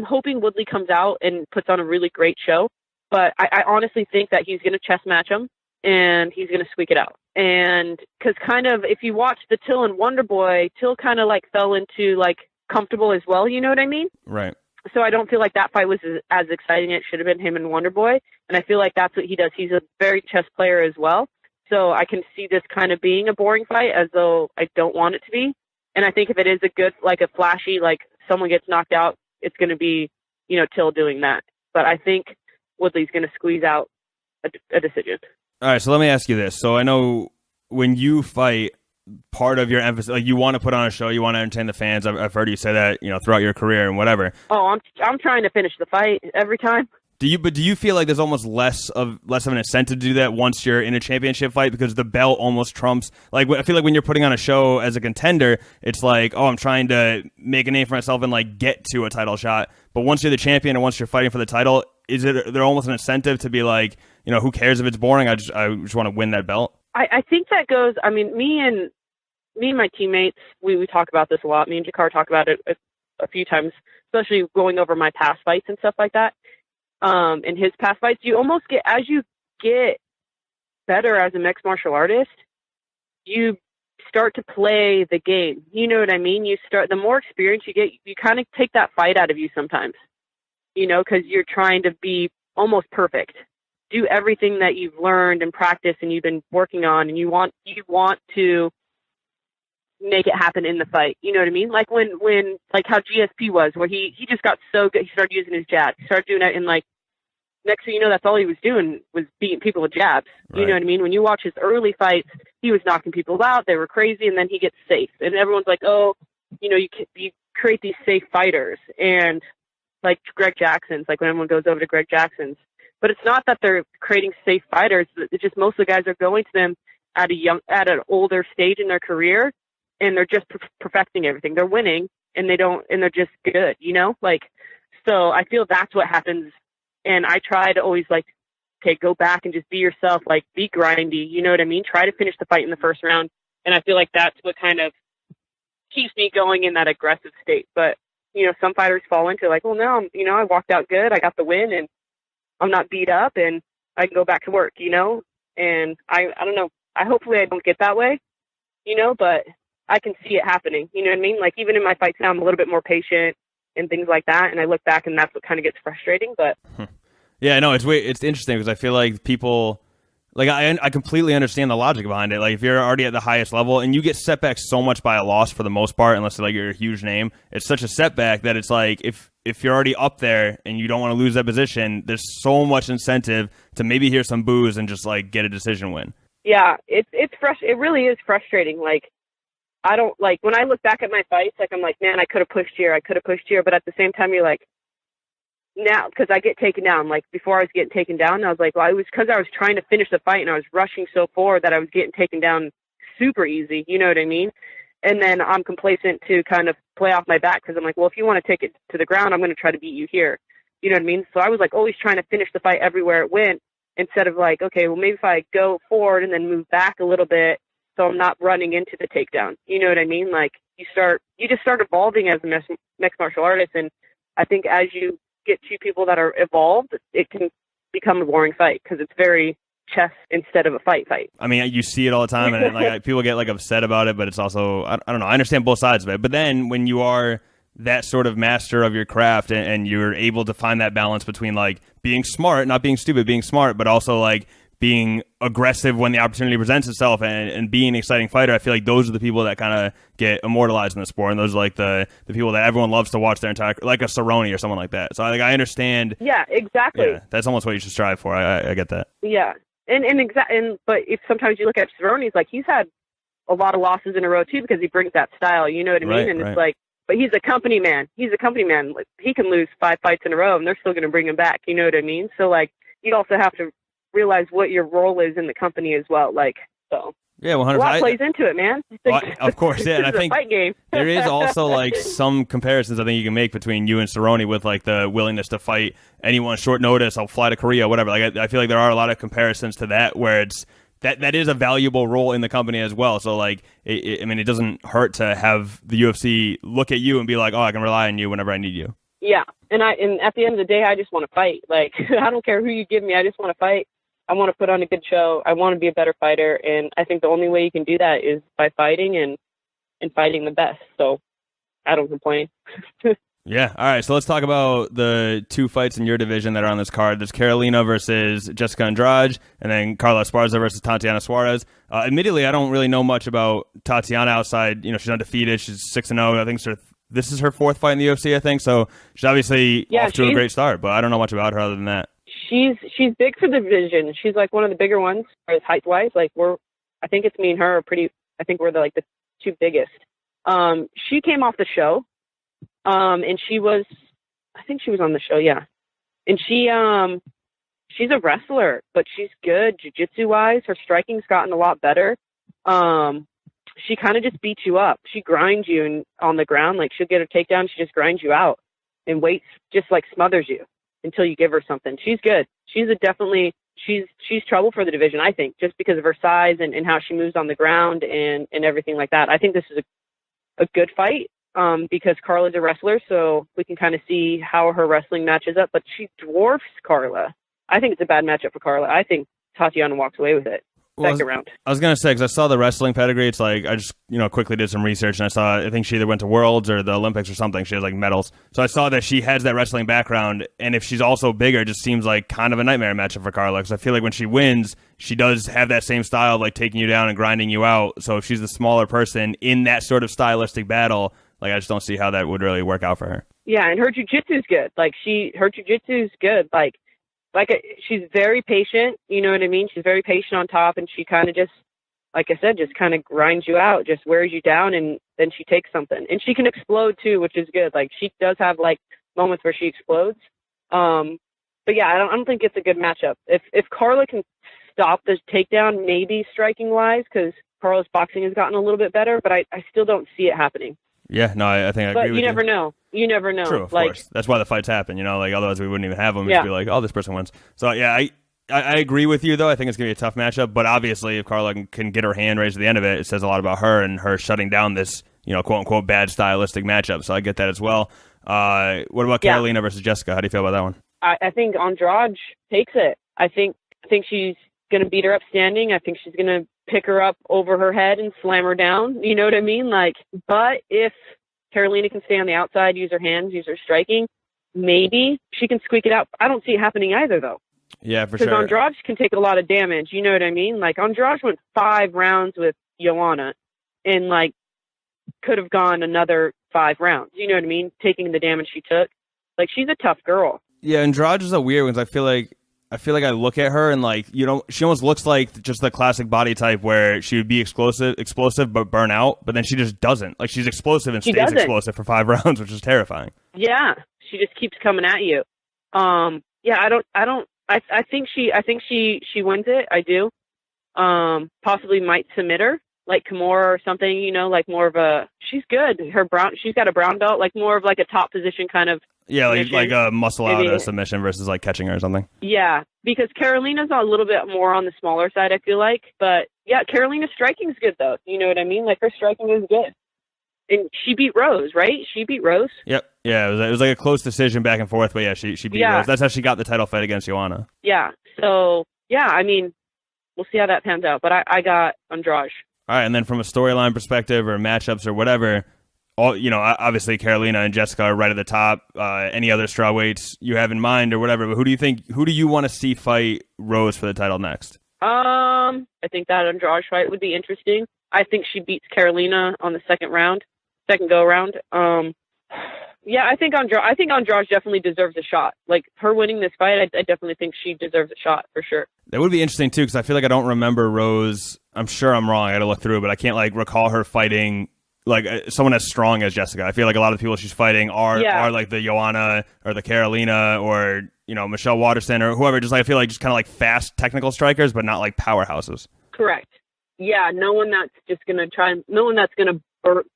hoping Woodley comes out and puts on a really great show, but I honestly think that he's going to chess match him and he's going to squeak it out. And because kind of, if you watch the Till and Wonder Boy, Till kind of like fell into like comfortable as well, you know what I mean? Right. So I don't feel like that fight was as exciting. It should have been him and Wonder Boy, and I feel like that's what he does. He's a very chess player as well, so I can see this kind of being a boring fight, as though I don't want it to be. And I think if it is a good, like a flashy, like someone gets knocked out, it's going to be, Till doing that. But I think Woodley's going to squeeze out a decision. All right, so let me ask you this. So I know when you fight, part of your emphasis, like you want to put on a show, you want to entertain the fans. I've heard you say that, throughout your career and whatever. Oh, I'm trying to finish the fight every time. Do you feel like there's almost less of an incentive to do that once you're in a championship fight because the belt almost trumps? Like, I feel like when you're putting on a show as a contender, it's like, oh, I'm trying to make a name for myself and like get to a title shot. But once you're the champion and once you're fighting for the title, is there almost an incentive to be like, who cares if it's boring? I just want to win that belt. I think that goes. I mean, me and my teammates, we talk about this a lot. Me and Jakar talk about it a few times, especially going over my past fights and stuff like that. In his past fights, you almost get, as you get better as a mixed martial artist, you start to play the game. You know what I mean? The more experience you get, you kind of take that fight out of you sometimes, because you're trying to be almost perfect. Do everything that you've learned and practiced and you've been working on, and you want to make it happen in the fight. You know what I mean? Like when like how GSP was, where he just got so good, he started using his jab. He started doing it, and like next thing you know, that's all he was doing was beating people with jabs. Right. You know what I mean? When you watch his early fights, he was knocking people out. They were crazy, and then he gets safe, and everyone's like, oh, you create these safe fighters, and like Greg Jackson's, like when everyone goes over to Greg Jackson's. But it's not that they're creating safe fighters. It's just most of the guys are going to them at an older stage in their career, and they're just perfecting everything. They're winning, and they're just good, so I feel that's what happens. And I try to always like, okay, go back and just be yourself, like be grindy. You know what I mean? Try to finish the fight in the first round. And I feel like that's what kind of keeps me going in that aggressive state. But, some fighters fall into like, well, no, I walked out good. I got the win, and I'm not beat up, and I can go back to work, and I don't know. Hopefully I don't get that way, but I can see it happening. You know what I mean? Like even in my fights now, I'm a little bit more patient and things like that. And I look back, and that's what kind of gets frustrating. But yeah, no, it's interesting because I feel like people, like I completely understand the logic behind it. Like if you're already at the highest level and you get setbacks so much by a loss for the most part, unless like you're a huge name, it's such a setback that it's like if you're already up there and you don't want to lose that position, there's so much incentive to maybe hear some boos and just like get a decision win. Yeah, it really is frustrating. Like I don't like when I look back at my fights, like I'm like, man, I could have pushed here. But at the same time, you're like, now, because I get taken down. Like before I was getting taken down, I was like, well, it was because I was trying to finish the fight and I was rushing so forward that I was getting taken down super easy. You know what I mean? And then I'm complacent to kind of play off my back because I'm like, well, if you want to take it to the ground, I'm going to try to beat you here. You know what I mean? So I was like always trying to finish the fight everywhere it went instead of like, okay, well, maybe if I go forward and then move back a little bit so I'm not running into the takedown. You know what I mean? Like you just start evolving as a mixed martial artist. And I think as you get two people that are evolved, it can become a boring fight because it's very chess instead of a fight. I mean, you see it all the time, and like people get like upset about it, but it's also I don't know. I understand both sides of it, but then when you are that sort of master of your craft and you're able to find that balance between like being smart, not being stupid, being smart, but also like being aggressive when the opportunity presents itself and being an exciting fighter, I feel like those are the people that kind of get immortalized in the sport, and those are like the people that everyone loves to watch their entire, like a Cerrone or someone like that. So I understand. Yeah, exactly. Yeah, that's almost what you should strive for. I get that. Yeah. but if sometimes you look at Cerrone's, like, he's had a lot of losses in a row too because he brings that style. You know what I mean? And it's like, but he's a company man. Like, he can lose 5 fights in a row, and they're still going to bring him back. You know what I mean? So, like, you also have to realize what your role is in the company as well. Like, so. Yeah, 100%. A lot plays into it, man. Well, of course, yeah. And I think fight game. there is also like some comparisons I think you can make between you and Cerrone with like the willingness to fight anyone short notice. I'll fly to Korea, whatever. Like I feel like there are a lot of comparisons to that where it's that is a valuable role in the company as well. So like, I mean, it doesn't hurt to have the UFC look at you and be like, oh, I can rely on you whenever I need you. Yeah, and at the end of the day, I just want to fight. Like, I don't care who you give me. I just want to fight. I want to put on a good show. I want to be a better fighter. And I think the only way you can do that is by fighting and fighting the best. So I don't complain. Yeah. All right. So let's talk about the 2 fights in your division that are on this card. There's Carolina versus Jessica Andrade, and then Carla Esparza versus Tatiana Suarez. Admittedly, I don't really know much about Tatiana outside. You know, she's undefeated. She's 6-0. I think this is her 4th fight in the UFC, I think. So she's obviously off to a great start, but I don't know much about her other than that. She's big for the division. She's like one of the bigger ones as height wise. Like I think it's me and her are pretty. I think we're the 2 biggest. She came off the show, and I think she was on the show, yeah. And she's a wrestler, but she's good jiu-jitsu wise. Her striking's gotten a lot better. She kind of just beats you up. She grinds you on the ground. Like, she'll get a takedown. She just grinds you out and waits, just like smothers you until you give her something. She's good. She's trouble for the division, I think, just because of her size and how she moves on the ground and everything like that. I think this is a good fight because Carla's a wrestler, so we can kind of see how her wrestling matches up, but she dwarfs Carla. I think it's a bad matchup for Carla. I think Tatiana walks away with it. Second round. I was going to say, because I saw the wrestling pedigree, it's like, I just, quickly did some research, and I think she either went to Worlds or the Olympics or something. She has, like, medals. So I saw that she has that wrestling background, and if she's also bigger, it just seems like kind of a nightmare matchup for Carla, because I feel like when she wins, she does have that same style of, like, taking you down and grinding you out. So if she's the smaller person in that sort of stylistic battle, like, I just don't see how that would really work out for her. Yeah, and her jiu-jitsu's good. Like, her jiu-jitsu's good. She's very patient, you know what I mean? She's very patient on top, and she kind of just, like I said, just kind of grinds you out, just wears you down, and then she takes something. And she can explode, too, which is good. Like, she does have, like, moments where she explodes. But, yeah, I don't think it's a good matchup. If Carla can stop the takedown, maybe striking-wise, because Carla's boxing has gotten a little bit better, but I still don't see it happening. Yeah, no, I think I agree with you. But you never know. You never know. True, of course. That's why the fights happen, like, otherwise we wouldn't even have them. We'd be like, oh, this person wins. So, yeah, I agree with you, though. I think it's going to be a tough matchup. But obviously, if Carla can get her hand raised at the end of it, it says a lot about her and her shutting down this, quote-unquote, bad stylistic matchup. So I get that as well. What about Carolina versus Jessica? How do you feel about that one? I think Andrade takes it. I think she's going to beat her up standing. I think she's going to pick her up over her head and slam her down. You know what I mean? Like, but if Carolina can stay on the outside, use her hands, use her striking, maybe she can squeak it out. I don't see it happening either, though. Yeah, for sure. Because Andrade can take a lot of damage. You know what I mean? Like, Andrade went 5 rounds with Joanna and, like, could have gone another 5 rounds. You know what I mean? Taking the damage she took. Like, she's a tough girl. Yeah, Andrade is a weird one. I feel like I look at her and, like, she almost looks like just the classic body type where she would be explosive but burn out, but then she just doesn't. Like, she's explosive and stays explosive for 5 rounds, which is terrifying. Yeah, she just keeps coming at you. Yeah, I think she wins it. I do. Possibly might submit her, like Kimura or something, like more of a, she's good. She's got a brown belt, like more of like a top position kind of. Yeah, like a muscle out submission versus like catching her or something. Yeah, because Carolina's a little bit more on the smaller side, I feel like. But yeah, Carolina's striking's good though. You know what I mean? Like, her striking is good. And she beat Rose, right? She beat Rose. Yep. Yeah, it was like a close decision back and forth, but yeah, she beat Rose. That's how she got the title fight against Joanna. Yeah. So yeah, I mean, we'll see how that pans out. But I got Andrade. All right, and then from a storyline perspective or matchups or whatever, obviously Carolina and Jessica are right at the top. Any other strawweights you have in mind or whatever, but who do you want to see fight Rose for the title next? I think that Andrade fight would be interesting. I think she beats Carolina on the second go around. I think Andrade definitely deserves a shot. Like, her winning this fight, I definitely think she deserves a shot for sure. That would be interesting too, because I feel like I don't remember Rose. I'm sure I'm wrong. I got to look through, but I can't like recall her fighting like someone as strong as Jessica. I feel like a lot of the people she's fighting are like the Joanna or the Carolina or Michelle Waterston or whoever. Just like I feel like just kind of like fast technical strikers, but not like powerhouses. Correct. Yeah, no one that's gonna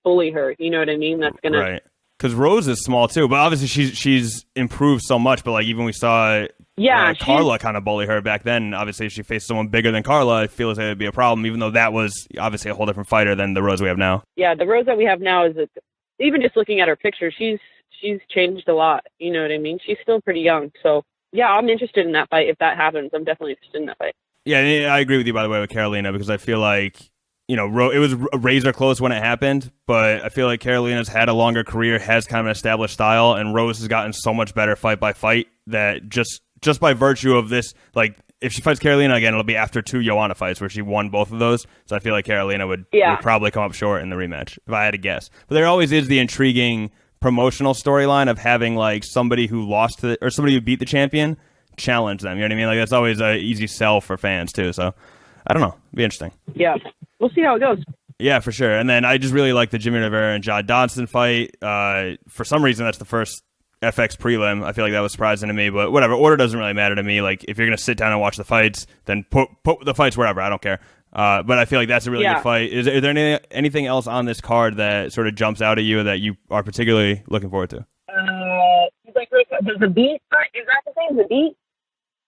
bully her. You know what I mean? That's gonna right. Because Rose is small too, but obviously she's improved so much. But like even we saw Carla kind of bully her back then. Obviously, if she faced someone bigger than Carla, I feel as though it would be a problem, even though that was obviously a whole different fighter than the Rose we have now. Yeah, the Rose that we have now is even just looking at her picture, she's changed a lot. You know what I mean? She's still pretty young. So, yeah, I'm interested in that fight. If that happens, I'm definitely interested in that fight. Yeah, I agree with you, by the way, with Carolina, because I feel like, it was razor close when it happened, but I feel like Carolina's had a longer career, has kind of an established style, and Rose has gotten so much better fight by fight that just by virtue of this, like, if she fights Carolina again, it'll be after 2 Joanna fights where she won both of those. So I feel like Carolina would probably come up short in the rematch, if I had to guess. But there always is the intriguing promotional storyline of having, like, somebody who lost or somebody who beat the champion challenge them. You know what I mean? Like, that's always an easy sell for fans, too. So, I don't know. It'd be interesting. Yeah. We'll see how it goes. Yeah, for sure. And then I just really like the Jimmy Rivera and John Dodson fight. For some reason, that's the first FX prelim. I feel like that was surprising to me, but whatever. Order doesn't really matter to me. Like, if you're going to sit down and watch the fights, then put the fights wherever. I don't care. But I feel like that's a really good fight. Is there anything else on this card that sort of jumps out at you that you are particularly looking forward to? The Beat fight? Is that the thing? The Beat?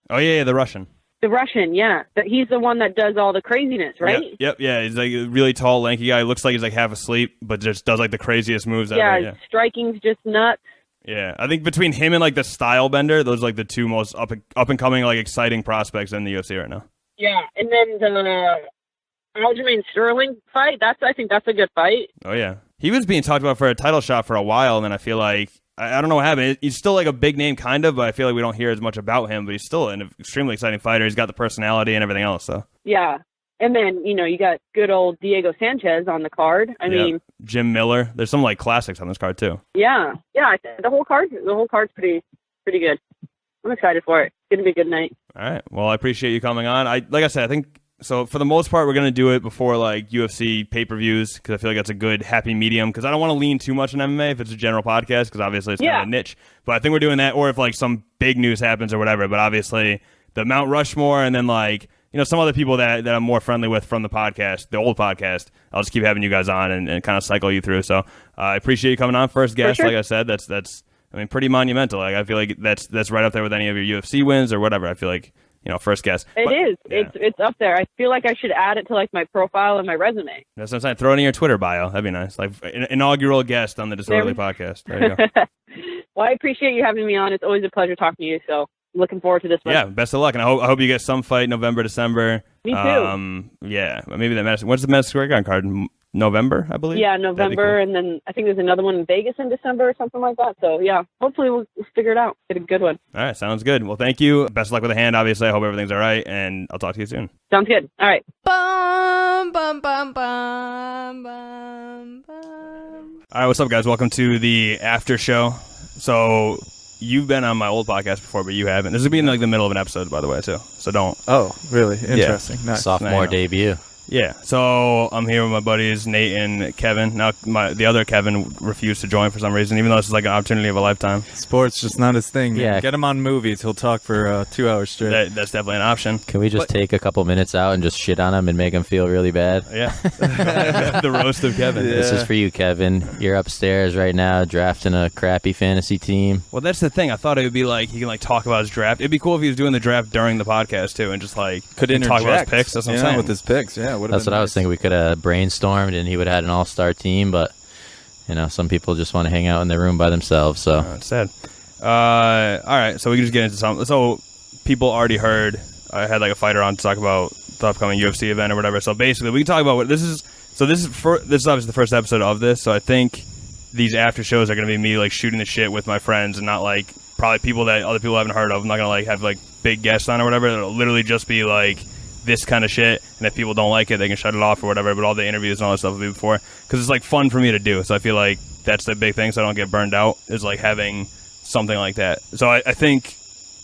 Oh, yeah, the Russian. The Russian, yeah. He's the one that does all the craziness, right? Yep, yeah. He's like a really tall, lanky guy. Looks like he's like half asleep, but just does like the craziest moves ever. Yeah, striking's just nuts. Yeah, I think between him and like the Style Bender, those are like the two most up and coming like exciting prospects in the UFC right now. Yeah, and then the Aljamain Sterling fight. I think that's a good fight. Oh yeah, he was being talked about for a title shot for a while, and then I feel like I don't know what happened. He's still like a big name, kind of, but I feel like we don't hear as much about him. But he's still an extremely exciting fighter. He's got the personality and everything else. So yeah, and then you got good old Diego Sanchez on the card. I mean, Jim Miller. There's some like classics on this card too. Yeah. The whole card's pretty good. I'm excited for it. It's gonna be a good night. All right. Well, I appreciate you coming on. Like I said, I think. So for the most part, we're going to do it before like UFC pay-per-views because I feel like that's a good happy medium because I don't want to lean too much on MMA if it's a general podcast because obviously it's kind of a niche. But I think we're doing that or if like some big news happens or whatever. But obviously the Mount Rushmore and then like, some other people that I'm more friendly with from the podcast, the old podcast, I'll just keep having you guys on and kind of cycle you through. So I appreciate you coming on. First guest, like I said, that's pretty monumental. Like I feel like that's right up there with any of your UFC wins or whatever. I feel like, first guest. It's up there. I feel like I should add it to like my profile and my resume. That's what I'm saying. Throw it in your Twitter bio. That'd be nice. Like an inaugural guest on the Disorderly podcast. There you go. Well, I appreciate you having me on. It's always a pleasure talking to you. So looking forward to this one. Yeah, best of luck. And I hope you get some fight November, December. Me too. Yeah, maybe when's the Madison Square Garden card? November, I believe. Yeah, November, cool. And then I think there's another one in Vegas in December or something like that. So yeah, hopefully we'll figure it out. Get a good one. All right, sounds good. Well, thank you. Best of luck with the hand. Obviously, I hope everything's all right, and I'll talk to you soon. Sounds good. All right. Bum, bum, bum, bum, bum, bum. All right, what's up, guys? Welcome to the after show. So you've been on my old podcast before, but you haven't. This will be in like the middle of an episode, by the way, too. So don't. Oh, really? Interesting. Yeah. Nice. Sophomore debut. Yeah, so I'm here with my buddies Nate and Kevin. Now the other Kevin refused to join for some reason, even though this is like an opportunity of a lifetime. Sports just not his thing. Yeah, get him on movies. He'll talk for 2 hours straight. That's definitely an option. Can we just take a couple minutes out and just shit on him and make him feel really bad? Yeah, the roast of Kevin. Yeah. This is for you, Kevin. You're upstairs right now drafting a crappy fantasy team. Well, that's the thing. I thought it would be like he can like talk about his draft. It'd be cool if he was doing the draft during the podcast too, and just like could talk about his picks. That's what I'm saying. With his picks, yeah. That's what I was thinking. We could have brainstormed and he would have had an all-star team, but some people just want to hang out in their room by themselves. So it's sad. All right, so we can just get into something. So people already heard I had like a fighter on to talk about the upcoming UFC event or whatever. So basically, we can talk about what this is. So this is obviously the first episode of this. So I think these after shows are going to be me like shooting the shit with my friends and not like probably people that other people haven't heard of. I'm not going to like have like big guests on or whatever. It'll literally just be like this kind of shit, and if people don't like it, they can shut it off or whatever, but all the interviews and all that stuff will be before, because it's like fun for me to do, so I feel like that's the big thing, so I don't get burned out, is like having something like that. So I think,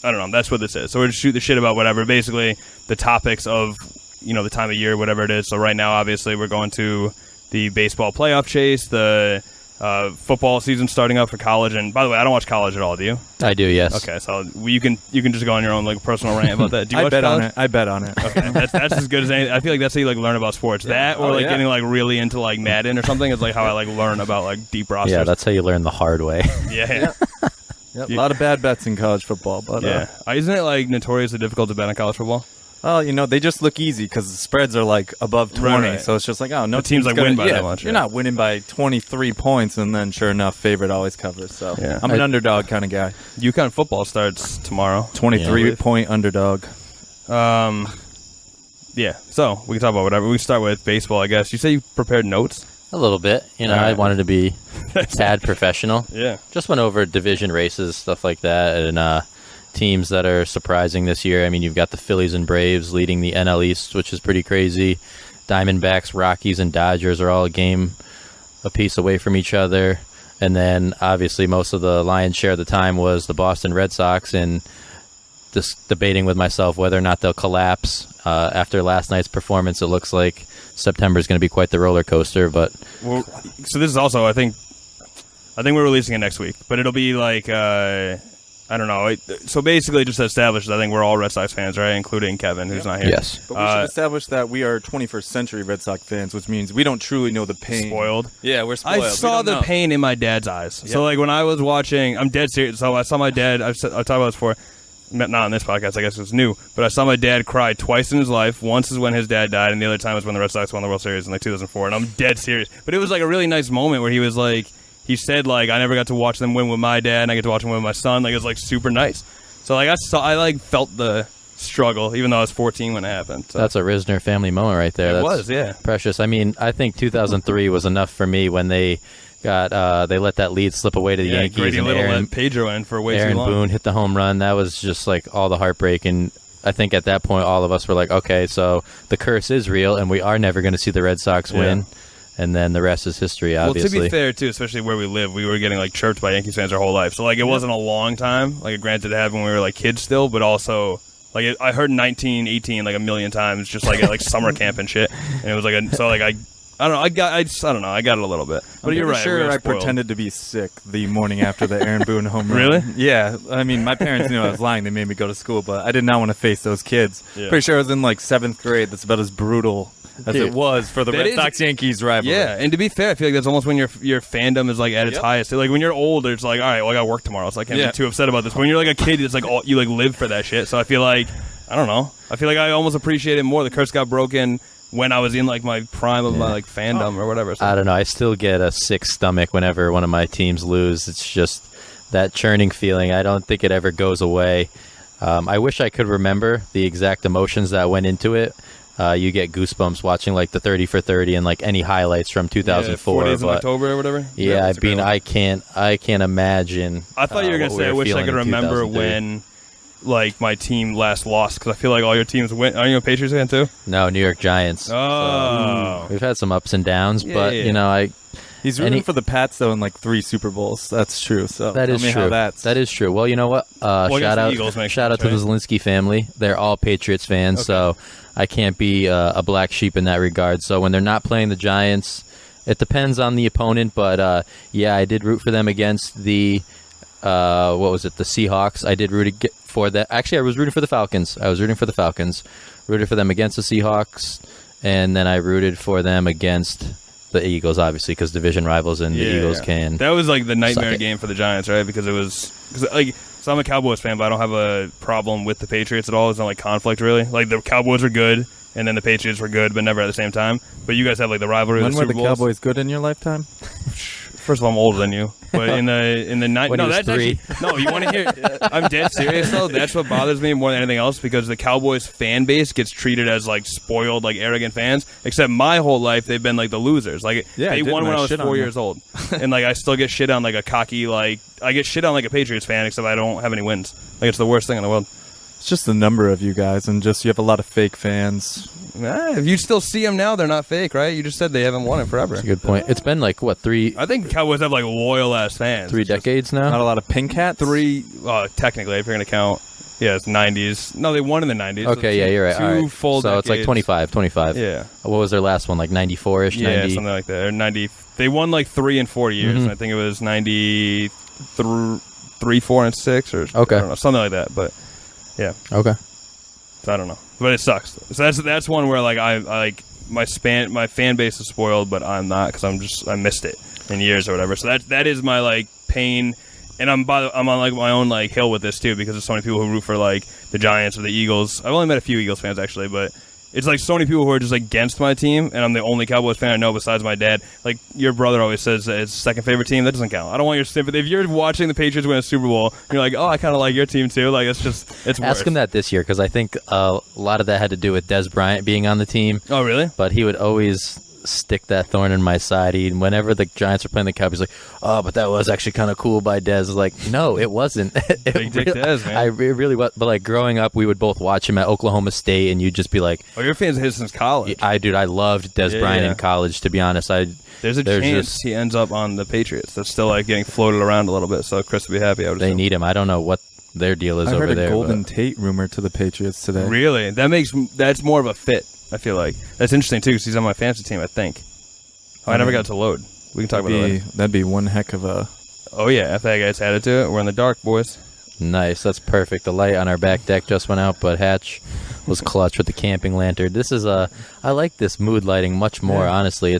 I don't know, that's what this is. So we're just shoot the shit about whatever. Basically, the topics of, the time of year, whatever it is. So right now, obviously, we're going to the baseball playoff chase, the football season starting up for college. And by the way, I don't watch college at all. Do you? I do, yes. Okay, so you can just go on your own like personal rant about that. Do you watch college? I bet on it. Okay, that's as good as anything. I feel like that's how you like learn about sports. That or getting like really into like Madden or something is like how I like learn about like deep rosters. Yeah, that's how you learn the hard way. Yeah. Yep, a lot of bad bets in college football, but Isn't it like notoriously difficult to bet on college football? Well, they just look easy because the spreads are like above 20, right. So it's just like, oh, no the teams like win by that much. You're not winning by 23 points, and then sure enough, favorite always covers. So I'm an underdog kind of guy. UConn football starts tomorrow. 23-point underdog. Yeah. So we can talk about whatever. We can start with baseball, I guess. You say you prepared notes? A little bit. I wanted to be tad professional. Yeah. Just went over division races, stuff like that, and teams that are surprising this year. I mean, you've got the Phillies and Braves leading the NL East, which is pretty crazy. Diamondbacks, Rockies, and Dodgers are all a game apiece away from each other. And then, obviously, most of the lion's share of the time was the Boston Red Sox, and just debating with myself whether or not they'll collapse. After last night's performance, it looks like September is going to be quite the roller coaster. But so this is also, I think we're releasing it next week, but it'll be like I don't know. So basically, just establishes, I think we're all Red Sox fans, right? Including Kevin, who's not here. Yes. But we should establish that we are 21st century Red Sox fans, which means we don't truly know the pain. Spoiled. Yeah, we're spoiled. I saw the pain in my dad's eyes. Yep. So like when I was watching, I'm dead serious. So I saw my dad. I've talked about this before. Not on this podcast, I guess it's new. But I saw my dad cry twice in his life. Once is when his dad died, and the other time was when the Red Sox won the World Series in like 2004. And I'm dead serious. But it was like a really nice moment where he was like, he said like, I never got to watch them win with my dad, and I get to watch them win with my son. Like it was like super nice. So like I like felt the struggle, even though I was 14 when it happened. So. That's a Risner family moment right there. It That's was, yeah. Precious. I mean, I think 2003 was enough for me when they got they let that lead slip away to the Yankees. Grady and Little let Pedro in for way too long. Boone hit the home run. That was just like all the heartbreak. And I think at that point, all of us were like, okay, so the curse is real, and we are never going to see the Red Sox win. And then the rest is history, obviously. Well, to be fair, too, especially where we live, we were getting like chirped by Yankees fans our whole life. So like it wasn't a long time. Like granted, it happened when we were like kids still, but also like I heard 1918 like a million times, just like at like summer camp and shit. And it was like I don't know. I got it a little bit. But you're right. Sure, I pretended to be sick the morning after the Aaron Boone home run. Really? Yeah. I mean, my parents knew I was lying. They made me go to school, but I did not want to face those kids. Yeah. Pretty sure I was in like 7th grade. That's about as brutal as it was for the Red Sox-Yankees rivalry. Yeah, and to be fair, I feel like that's almost when your fandom is like at its highest. Like when you're older, it's like, all right, well, I got work tomorrow, so I can't be too upset about this. But when you're like a kid, it's like you like live for that shit. So I feel like, I don't know. I feel like I almost appreciate it more. The curse got broken when I was in like my prime of my like fandom or whatever. So. I don't know. I still get a sick stomach whenever one of my teams lose. It's just that churning feeling. I don't think it ever goes away. I wish I could remember the exact emotions that went into it. You get goosebumps watching like the 30 for 30 and like any highlights from 2004. 4 days in October or whatever. Yeah, I mean, I can't imagine. I thought you were gonna say I wish I could remember when like my team last lost, because I feel like all your teams win. Are you a Patriots fan too? No, New York Giants. Oh, so, we've had some ups and downs, but you know, he's rooting for the Pats though in like 3 Super Bowls. That's true. So that is true. That is true. Well, you know what? Shout out to the Zielinski family. They're all Patriots fans, so I can't be a black sheep in that regard. So when they're not playing the Giants, it depends on the opponent. But yeah, I did root for them against the the Seahawks. I did root for that. Actually, I was rooting for the Falcons. Rooted for them against the Seahawks, and then I rooted for them against the Eagles, obviously, because division rivals and the Eagles can. That was like the nightmare game for the Giants, right? Because it was so I'm a Cowboys fan, but I don't have a problem with the Patriots at all. It's not like conflict really. Like the Cowboys were good, and then the Patriots were good, but never at the same time. But you guys have like the rivalry. When were the Cowboys good in your lifetime? First of all, I'm older than you, but in the night, no, that's 3. Actually, no. You want to hear? I'm dead serious though. That's what bothers me more than anything else, because the Cowboys fan base gets treated as like spoiled, like arrogant fans. Except my whole life, they've been like the losers. Like they won when I was 4 years old, and like I still get shit on like a cocky I get shit on like a Patriots fan, except I don't have any wins. Like it's the worst thing in the world. It's just the number of you guys, and just you have a lot of fake fans. If you still see them now, they're not fake, right? You just said they haven't won it forever. That's a good point. It's been like, what, 3... I think Cowboys have like loyal-ass fans. 3 decades now? Not a lot of pink hats? 3, technically, if you're going to count. Yeah, it's 90s. No, they won in the 90s. Okay, yeah, you're right. 2 full decades. So it's like 25. Yeah. What was their last one, like 94-ish? Yeah, 90? something like that. Or 90. They won like 3 and 4 years. Mm-hmm. I think it was 93, 4, and 6, or okay. I don't know, something like that. But yeah. Okay. So I don't know, but it sucks. So that's one where like I like my fan base is spoiled, but I'm not because I missed it in years or whatever. So that is my like pain, and I'm on like my own like hill with this too because there's so many people who root for like the Giants or the Eagles. I've only met a few Eagles fans actually, but it's like so many people who are just like against my team, and I'm the only Cowboys fan I know besides my dad. Like your brother always says that it's his second favorite team. That doesn't count. I don't want your sympathy. If you're watching the Patriots win a Super Bowl, and you're like, oh, I kind of like your team too. Like it's worse. Ask him that this year because I think a lot of that had to do with Des Bryant being on the team. Oh, really? But he would always stick that thorn in my side. Whenever the Giants were playing the Cowboys, like, oh, but that was actually kind of cool by Des. I was like, no, it wasn't. Big Dick Des, man. It really was. But like growing up, we would both watch him at Oklahoma State, and you'd just be like, oh, you're fans of his since college. I loved Des Bryant in college. To be honest, there's a chance he ends up on the Patriots. That's still like getting floated around a little bit. So Chris would be happy. They need him. I don't know what their deal is over there. I heard a Golden Tate rumor to the Patriots today. Really? That's more of a fit. I feel like that's interesting too because he's on my fantasy team. I think. I never got to load. We can talk about that later. That'd be one heck of a... Oh, yeah. If that gets added to it, we're in the dark, boys. Nice. That's perfect. The light on our back deck just went out, but Hatch was clutch with the camping lantern. This is I like this mood lighting much more, honestly.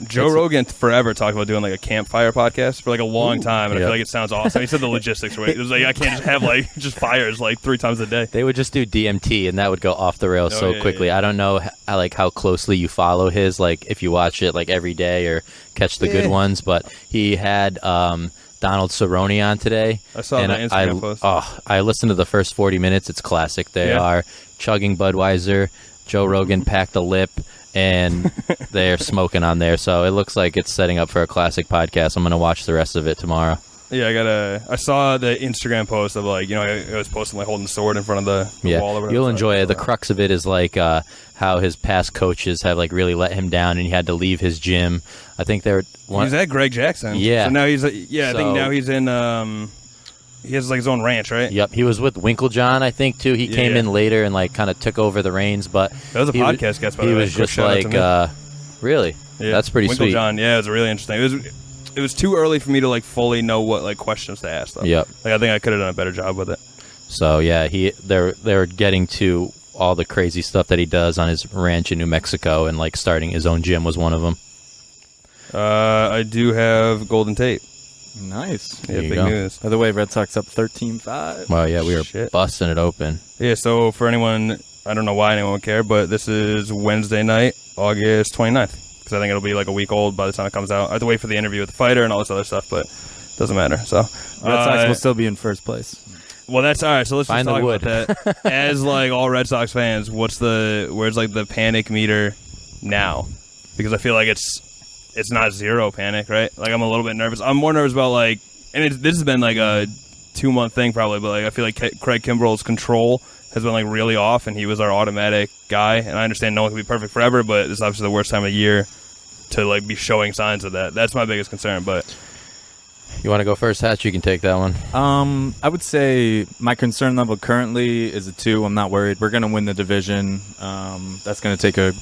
Joe Rogan forever talked about doing like a campfire podcast for like a long time, and I feel like it sounds awesome. He said the logistics were it was like I can't just have like just fires like 3 times a day. They would just do DMT, and that would go off the rails quickly. Yeah. I don't know how closely you follow his, like if you watch it like every day or catch the good ones, but he had Donald Cerrone on today. I saw that Instagram post. Oh, I listened to the first 40 minutes. It's classic. They are chugging Budweiser. Joe Rogan packed a lip. And they're smoking on there, so it looks like it's setting up for a classic podcast. I'm going to watch the rest of it tomorrow. Yeah, I saw the Instagram post of like, I was posting like holding the sword in front of the wall or whatever. You'll enjoy it. The crux of it is like how his past coaches have like really let him down, and he had to leave his gym. I think they're... He's at Greg Jackson. Yeah. So now he's... I think now he's in... he has like his own ranch, right? Yep. He was with Winklejohn, I think, too. He came in later and like kind of took over the reins, but... That was a podcast guest, by the way. He was just like... really? Yeah. That's pretty sweet. Winklejohn, yeah, it was really interesting. It was too early for me to like fully know what like questions to ask, though. Yep. Like I think I could have done a better job with it. So, yeah, they're getting to all the crazy stuff that he does on his ranch in New Mexico, and like starting his own gym was one of them. I do have Golden Tate. Nice. Yeah, big news. By the way, Red Sox up 13-5. Well, yeah, we were busting it open. Yeah, so for anyone, I don't know why anyone would care, but this is Wednesday night, August 29th. Because I think it'll be like a week old by the time it comes out. I have to wait for the interview with the fighter and all this other stuff, but it doesn't matter. So Red Sox will still be in first place. Well, that's all right. So let's Find just talk the wood. about that. As like all Red Sox fans, where's like the panic meter now? Because I feel like it's not zero panic, right? Like I'm a little bit nervous. I'm more nervous about like, and this has been like a 2-month thing probably, but like I feel like Craig Kimbrell's control has been like really off, and he was our automatic guy. And I understand no one can be perfect forever, but it's obviously the worst time of year to like be showing signs of that. That's my biggest concern. But you want to go first, Hatch? You can take that one. I would say my concern level currently is a 2. I'm not worried. We're going to win the division. That's going to take a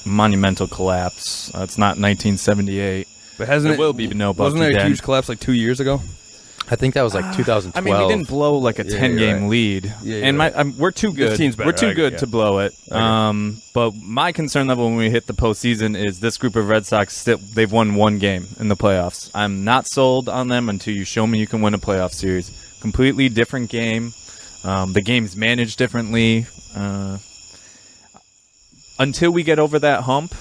monumental collapse. It's not 1978. But hasn't there will be no Bucky Wasn't there a Dent. huge collapse like 2 years ago? I think that was like 2012. I mean, we didn't blow like a 10-game lead, and we're too good. We're too good to blow it. But my concern level when we hit the postseason is this group of Red Sox. They've won 1 game in the playoffs. I'm not sold on them until you show me you can win a playoff series. Completely different game. The game's managed differently. Until we get over that hump,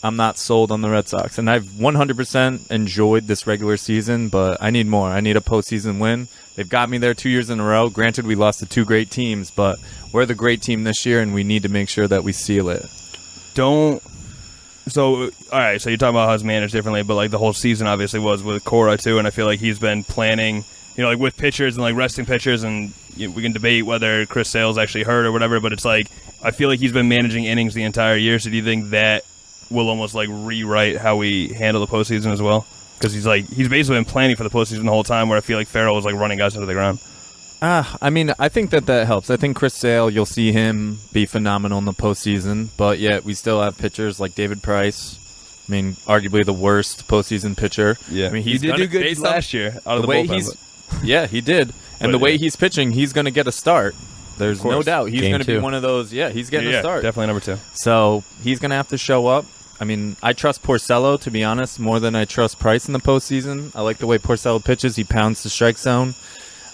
I'm not sold on the Red Sox. And I've 100% enjoyed this regular season, but I need more. I need a postseason win. They've got me there 2 years in a row. Granted, we lost to 2 great teams, but we're the great team this year, and we need to make sure that we seal it. So, all right, so you're talking about how it's managed differently, but like the whole season obviously was with Cora too, and I feel like he's been planning, like with pitchers and like resting pitchers and we can debate whether Chris Sale's actually hurt or whatever, but it's like I feel like he's been managing innings the entire year. So do you think that will almost like rewrite how we handle the postseason as well? Because he's basically been planning for the postseason the whole time, where I feel like Farrell was like running guys into the ground. I mean, I think that helps. I think Chris Sale, you'll see him be phenomenal in the postseason, but yet we still have pitchers like David Price. I mean, arguably the worst postseason pitcher. Yeah, I mean, he did do good last year out of the bullpen. Yeah, he did. And the way he's pitching, he's going to get a start. There's no doubt. He's going to be one of those. Yeah, he's getting a start. Definitely number 2. So he's going to have to show up. I mean, I trust Porcello, to be honest, more than I trust Price in the postseason. I like the way Porcello pitches. He pounds the strike zone.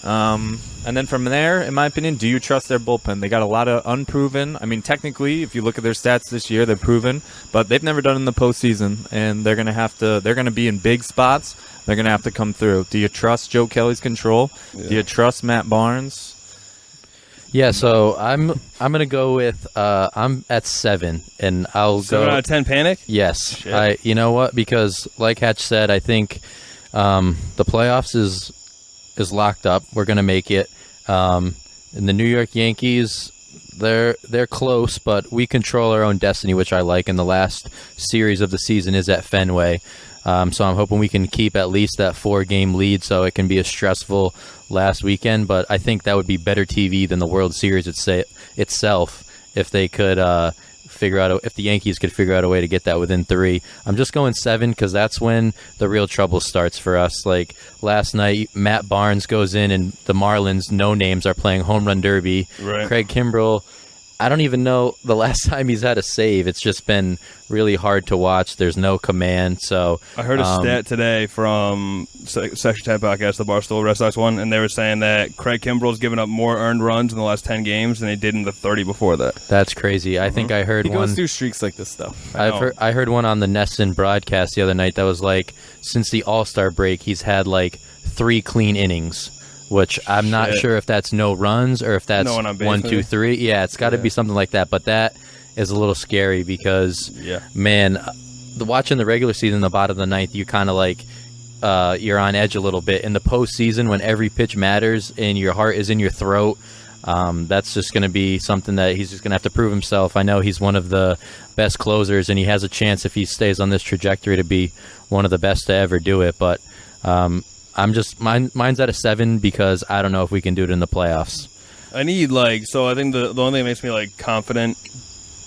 And then from there, in my opinion, do you trust their bullpen? They got a lot of unproven. I mean, technically, if you look at their stats this year, they're proven, but they've never done it in the postseason, and they're going to be in big spots. They're going to have to come through. Do you trust Joe Kelly's control? Yeah. Do you trust Matt Barnes? Yeah, so I'm going to go with I'm at 7, and I'll 7 go out of 10 panic? Yes. You know what? Because like Hatch said, I think the playoffs is locked up. We're going to make it. And the New York Yankees, they're close, but we control our own destiny, which I like. And the last series of the season is at Fenway. So I'm hoping we can keep at least that 4-game lead so it can be a stressful last weekend. But I think that would be better TV than the World Series itself if they could if the Yankees could figure out a way to get that within 3. I'm just going 7 because that's when the real trouble starts for us. Like last night, Matt Barnes goes in and the Marlins no-names are playing home run derby. Right. Craig Kimbrell, I don't even know the last time he's had a save. It's just been really hard to watch. There's no command. So I heard a stat today from Section 10 podcast, the Barstool Red Sox one, and they were saying that Craig Kimbrell's given up more earned runs in the last 10 games than he did in the 30 before that. That's crazy. I think I heard one. He goes through streaks like this, though. I heard one on the Nesson broadcast the other night that was like, since the All-Star break, he's had like 3 clean innings. Which I'm not sure if that's no runs or if that's 1, 2, 3. Yeah, it's got to be something like that. But that is a little scary because, man, watching the regular season in the bottom of the 9th, you kind of like you're on edge a little bit. In the postseason, when every pitch matters and your heart is in your throat, that's just going to be something that he's just going to have to prove himself. I know he's one of the best closers, and he has a chance if he stays on this trajectory to be one of the best to ever do it. But mine's at a 7 because I don't know if we can do it in the playoffs. I need I think the only thing that makes me confident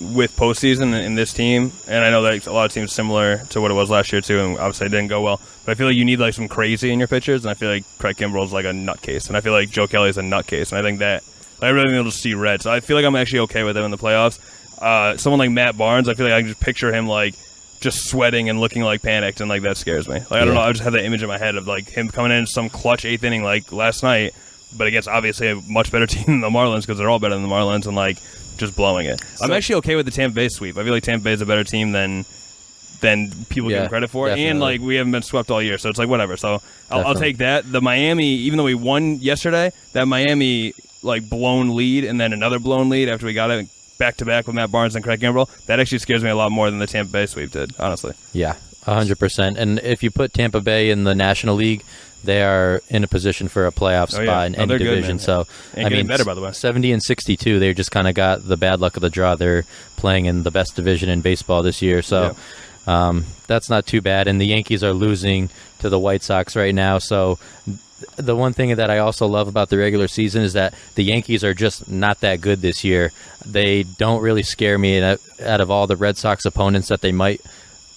with postseason in this team, and I know that a lot of teams similar to what it was last year too, and obviously it didn't go well, but I feel like you need some crazy in your pitchers, and I feel like Craig Kimbrell's like a nutcase, and I feel like Joe Kelly's a nutcase, and I think that I really think they'll just see red. So I feel like I'm actually okay with him in the playoffs. Someone like Matt Barnes, I feel like I can just picture him just sweating and looking panicked, and that scares me. I don't know, I just have that image in my head of him coming in some clutch 8th inning last night, but against obviously a much better team than the Marlins because they're all better than the Marlins, and just blowing it. So, I'm actually okay with the Tampa Bay sweep. I feel like Tampa Bay is a better team than people give credit for, definitely. And we haven't been swept all year, so it's whatever. So I'll take that. The Miami, even though we won yesterday, that Miami blown lead and then another blown lead after we got it back-to-back with Matt Barnes and Craig Kimbrell, that actually scares me a lot more than the Tampa Bay sweep did, honestly. Yeah, 100%. And if you put Tampa Bay in the National League, they are in a position for a playoff spot in any division. Good, so, better, by the way. 70 and 62, they just kind of got the bad luck of the draw. They're playing in the best division in baseball this year. So that's not too bad. And the Yankees are losing to the White Sox right now. So the one thing that I also love about the regular season is that the Yankees are just not that good this year. They don't really scare me. And out of all the Red Sox opponents that they might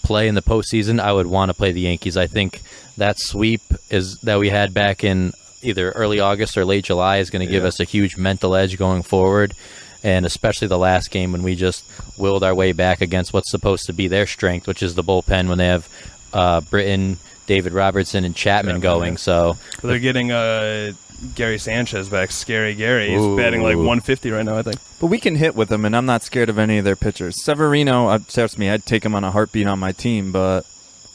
play in the postseason, I would want to play the Yankees. I think that sweep that we had back in either early August or late July is going to give us a huge mental edge going forward. And especially the last game when we just willed our way back against what's supposed to be their strength, which is the bullpen when they have Britton, David Robertson, and Chapman going. So they're getting Gary Sanchez back. Scary Gary. He's batting 150 right now, I think. But we can hit with him, and I'm not scared of any of their pitchers. Severino, trust me, I'd take him on a heartbeat on my team, but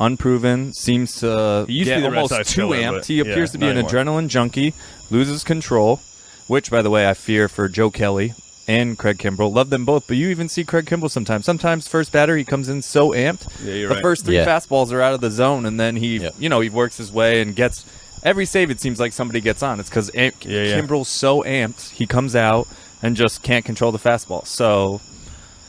unproven, seems to get almost too amped. He appears to be an adrenaline junkie, loses control, which, by the way, I fear for Joe Kelly and Craig Kimbrell. Love them both, but you even see Craig Kimbrell sometimes. Sometimes first batter, he comes in so amped. Yeah, you're the first 3 fastballs are out of the zone, and then he works his way and gets every save it seems like somebody gets on. It's because Kimbrel's so amped, he comes out and just can't control the fastball. So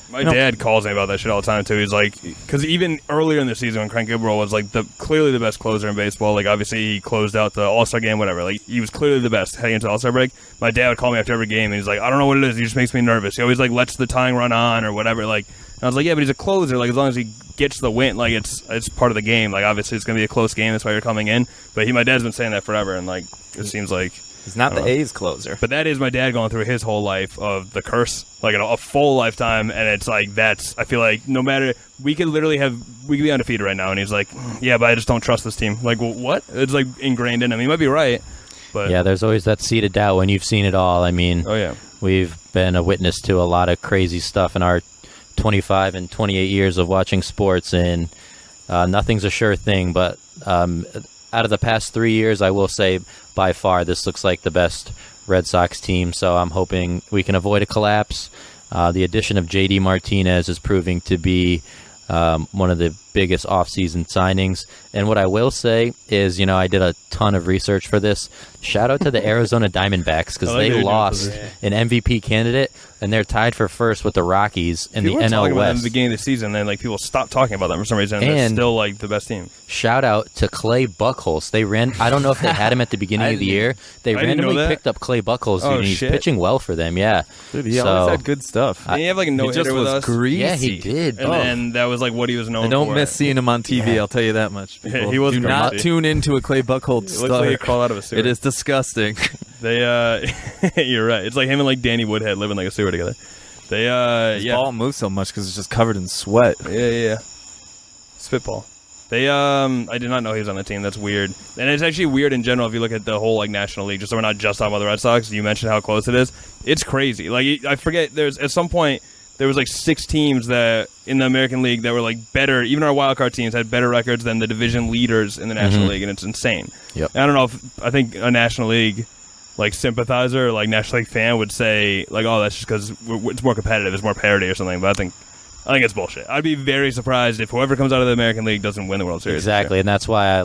my dad calls me about that shit all the time too. He's like, because even earlier in the season when Craig Kimbrel was like clearly the best closer in baseball, like obviously he closed out the All-Star game, whatever. Like he was clearly the best heading into the All-Star break. My dad would call me after every game and he's like, I don't know what it is. He just makes me nervous. He always like lets the tying run on or whatever. Like, and I was like, yeah, but he's a closer. Like as long as he gets the win, like it's part of the game. Like obviously it's gonna be a close game. That's why you're coming in. But my dad's been saying that forever, and like it seems like. He's not the A's closer. But that is my dad going through his whole life of the curse, like a full lifetime, and it's like I feel like no matter, we could be undefeated right now, and he's like, yeah, but I just don't trust this team. Like, well, what? It's like ingrained in him. He might be right, but yeah, there's always that seed of doubt when you've seen it all. I mean, we've been a witness to a lot of crazy stuff in our 25 and 28 years of watching sports, and nothing's a sure thing, but out of the past 3 years, I will say by far this looks like the best Red Sox team, so I'm hoping we can avoid a collapse. The addition of J.D. Martinez is proving to be one of the biggest offseason signings. And what I will say is, I did a ton of research for this. Shout out to the Arizona Diamondbacks because they lost an MVP candidate, and they're tied for first with the Rockies in the NL West. At the beginning of the season, then like people stopped talking about them for some reason. And they're still like the best team. Shout out to Clay Buchholz. I don't know if they had him at the beginning of the year. They randomly picked up Clay Buchholz, and he's pitching well for them. Yeah, dude, he always had good stuff. He had like a no-hitter with us. Greasy. Yeah, he did. And then that was like what he was known for. I don't miss seeing him on TV. I'll tell you that much. He was Do not tune into a Clay Buchholz stuff. It looks like he crawled out of a sewer. It is disgusting. You're right. It's like him and like Danny Woodhead living like a sewer together. His ball moves so much because it's just covered in sweat. Yeah. Spitball. I did not know he was on the team. That's weird. And it's actually weird in general if you look at the whole like National League. Just so we're not just talking about the Red Sox. You mentioned how close it is. It's crazy. Like I forget. There's at some point there was like 6 teams that in the American League that were like better. Even our wild card teams had better records than the division leaders in the National League, and it's insane. Yep. I don't know I think a National League like sympathizer or like National League fan would say like, oh, that's just because it's more competitive, it's more parity or something. But I think it's bullshit. I'd be very surprised if whoever comes out of the American League doesn't win the World Series. Exactly, and that's why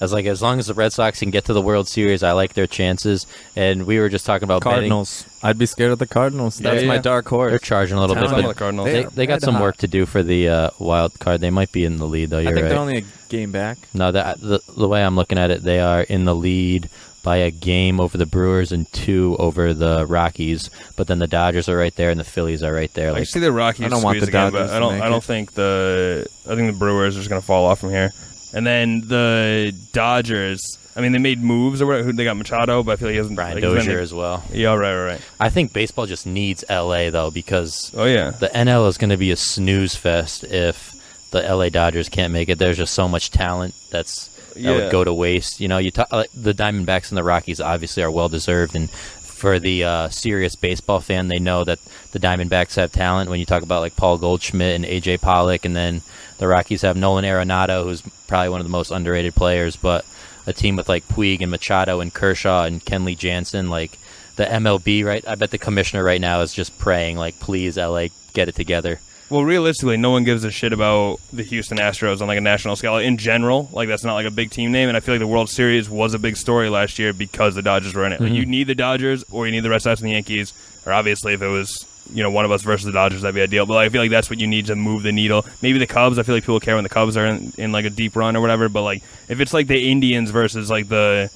as long as the Red Sox can get to the World Series, I like their chances. And we were just talking about Cardinals. Betting. I'd be scared of the Cardinals. That's my dark horse. They're charging a little bit. The Cardinals. They got some work to do for the wild card. They might be in the lead, though. You're right. I think they're only a game back. No, the way I'm looking at it, they are in the lead by a game over the Brewers and 2 over the Rockies. But then the Dodgers are right there and the Phillies are right there. I see the Rockies. I don't want the Dodgers. I think the Brewers are just going to fall off from here. And then the Dodgers, I mean, they made moves or whatever. They got Machado, but I feel like he hasn't. Brian Dozier as well. Yeah, right. I think baseball just needs L.A., though, because the NL is going to be a snooze fest if the L.A. Dodgers can't make it. There's just so much talent that would go to waste. The Diamondbacks and the Rockies obviously are well-deserved, and for the serious baseball fan, they know that the Diamondbacks have talent. When you talk about like Paul Goldschmidt and A.J. Pollock, and then the Rockies have Nolan Arenado, who's probably one of the most underrated players, but a team with like Puig and Machado and Kershaw and Kenley Jansen, like the MLB, right? I bet the commissioner right now is just praying, like, please, LA, get it together. Well, realistically, no one gives a shit about the Houston Astros on like a national scale. In general, like that's not like a big team name, and I feel like the World Series was a big story last year because the Dodgers were in it. Like, you need the Dodgers or you need the Red Sox and the Yankees, or obviously if it was one of us versus the Dodgers, that'd be ideal. But I feel like that's what you need to move the needle. Maybe the Cubs. I feel like people care when the Cubs are in like a deep run or whatever. But like if it's like the Indians versus like the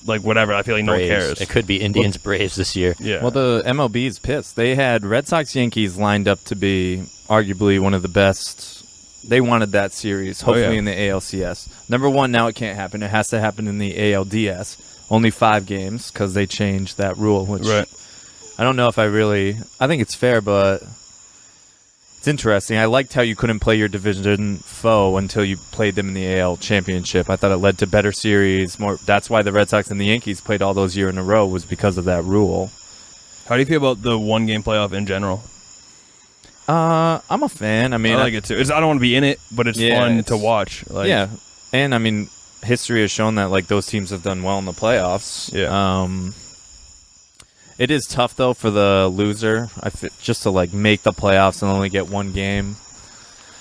whatever, I feel like no one cares. It could be Indians Braves this year. Yeah. Well, the MLB is pissed. They had Red Sox Yankees lined up to be arguably one of the best. They wanted that series, hopefully in the ALCS. Number one, now it can't happen. It has to happen in the ALDS. Only 5 games because they changed that rule, which I don't know if I think it's fair, but it's interesting. I liked how you couldn't play your division foe until you played them in the AL Championship. I thought it led to better series. That's why the Red Sox and the Yankees played all those years in a row, was because of that rule. How do you feel about the one-game playoff in general? I'm a fan. I mean, I like it too. I don't want to be in it, but it's fun to watch. And I mean, history has shown that like those teams have done well in the playoffs. Yeah. It is tough though for the loser, just to like make the playoffs and only get one game.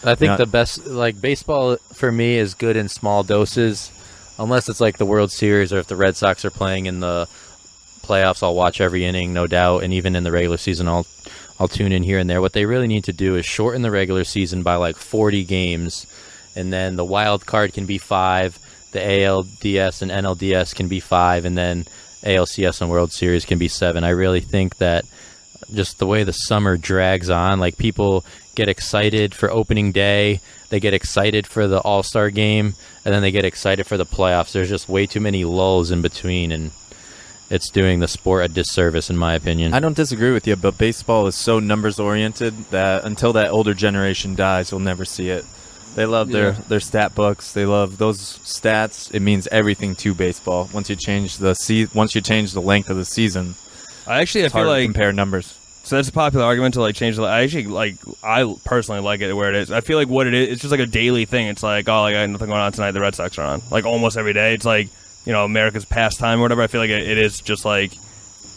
I think the best, like, baseball for me is good in small doses. unless it's like the World Series or if the Red Sox are playing in the playoffs, I'll watch every inning, no doubt. And even in the regular season, I'll tune in here and there. What they really need to do is shorten the regular season by like 40 games, and then the wild card can be 5. The ALDS and NLDS can be 5, and then ALCS and World Series can be 7. I really think that just the way the summer drags on, like people get excited for opening day, they get excited for the All-Star game, and then they get excited for the playoffs. There's just way too many lulls in between, and it's doing the sport a disservice, in my opinion. I don't disagree with you, but baseball is so numbers-oriented that until that older generation dies, you'll never see it. They love their stat books. They love those stats. It means everything to baseball. Once you change the length of the season, I feel like compare numbers. So that's a popular argument to like change the. I personally like it where it is. I feel like what it is, it's just like a daily thing. It's like, oh, I got nothing going on tonight. The Red Sox are on. Like almost every day. It's like, you know, America's pastime or whatever. I feel like it is just like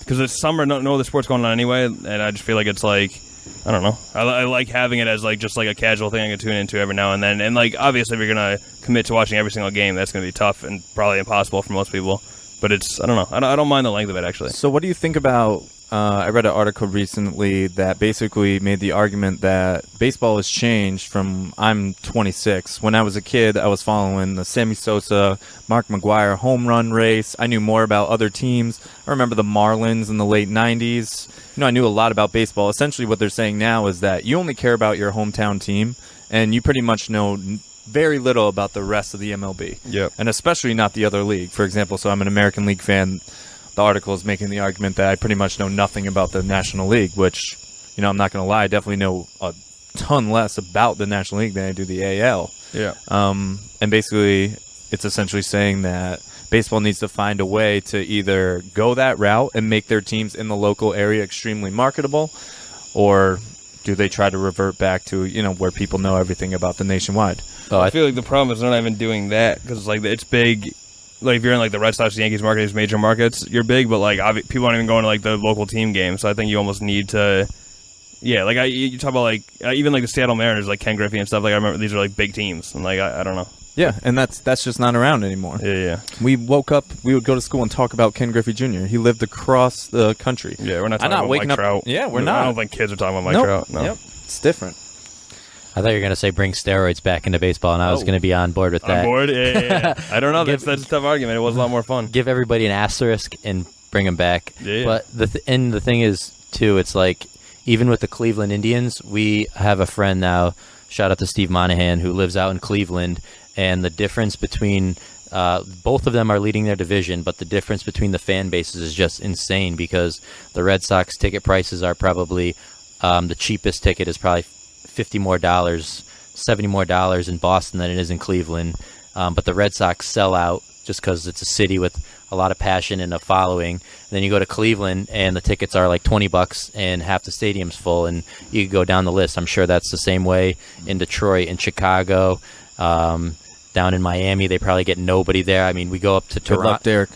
because it's summer, no other sport's going on anyway, and I just feel like it's like. I don't know. I like having it as like just like a casual thing I can tune into every now and then. And like obviously, if you're gonna commit to watching every single game, that's gonna be tough and probably impossible for most people. But it's I don't know. I don't mind the length of it actually. So what do you think about? I read an article recently that basically made the argument that baseball has changed from I'm 26. When I was a kid, I was following the Sammy Sosa, Mark McGwire home run race. I knew more about other teams. I remember the Marlins in the late 90s. You know, I knew a lot about baseball. Essentially what they're saying now is that you only care about your hometown team, and you pretty much know very little about the rest of the MLB. Yep. And especially not the other league. For example, so I'm an American League fan. The article is making the argument that I pretty much know nothing about the National League, which, you know, I'm not going to lie, I definitely know a ton less about the National League than I do the AL. Yeah. And basically, it's essentially saying that baseball needs to find a way to either go that route and make their teams in the local area extremely marketable, or do they try to revert back to, you know, where people know everything about the nationwide? Oh, I feel like the problem is they're not even doing that because like it's big. Like if you're in like the Red Sox, Yankees market, these major markets, you're big. But like people aren't even going to like the local team games. So I think you almost need to, yeah. Like you talk about like even like the Seattle Mariners, like Ken Griffey and stuff. Like I remember these are like big teams, and like I don't know. Yeah, and that's just not around anymore. Yeah. We woke up, we would go to school and talk about Ken Griffey Jr. He lived across the country. Yeah, we're not talking about Mike Trout. Yeah, we're not. I don't think kids are talking about Mike Trout. No. Yep, it's different. I thought you were going to say bring steroids back into baseball, and I was going to be on board with that. On board? Yeah. I don't know. That's a tough argument. It was a lot more fun. Give everybody an asterisk and bring them back. Yeah. But the thing is, too, it's like even with the Cleveland Indians, we have a friend now, shout out to Steve Monahan, who lives out in Cleveland, and the difference between both of them are leading their division, but the difference between the fan bases is just insane because the Red Sox ticket prices are probably the cheapest ticket is probably $50 more, $70 more in Boston than it is in Cleveland. But the Red Sox sell out just because it's a city with a lot of passion and a following. And then you go to Cleveland and the tickets are like $20 and half the stadium's full, and you could go down the list. I'm sure that's the same way in Detroit, in Chicago, down in Miami. They probably get nobody there. I mean, we go up to Toronto. Good luck, Derek.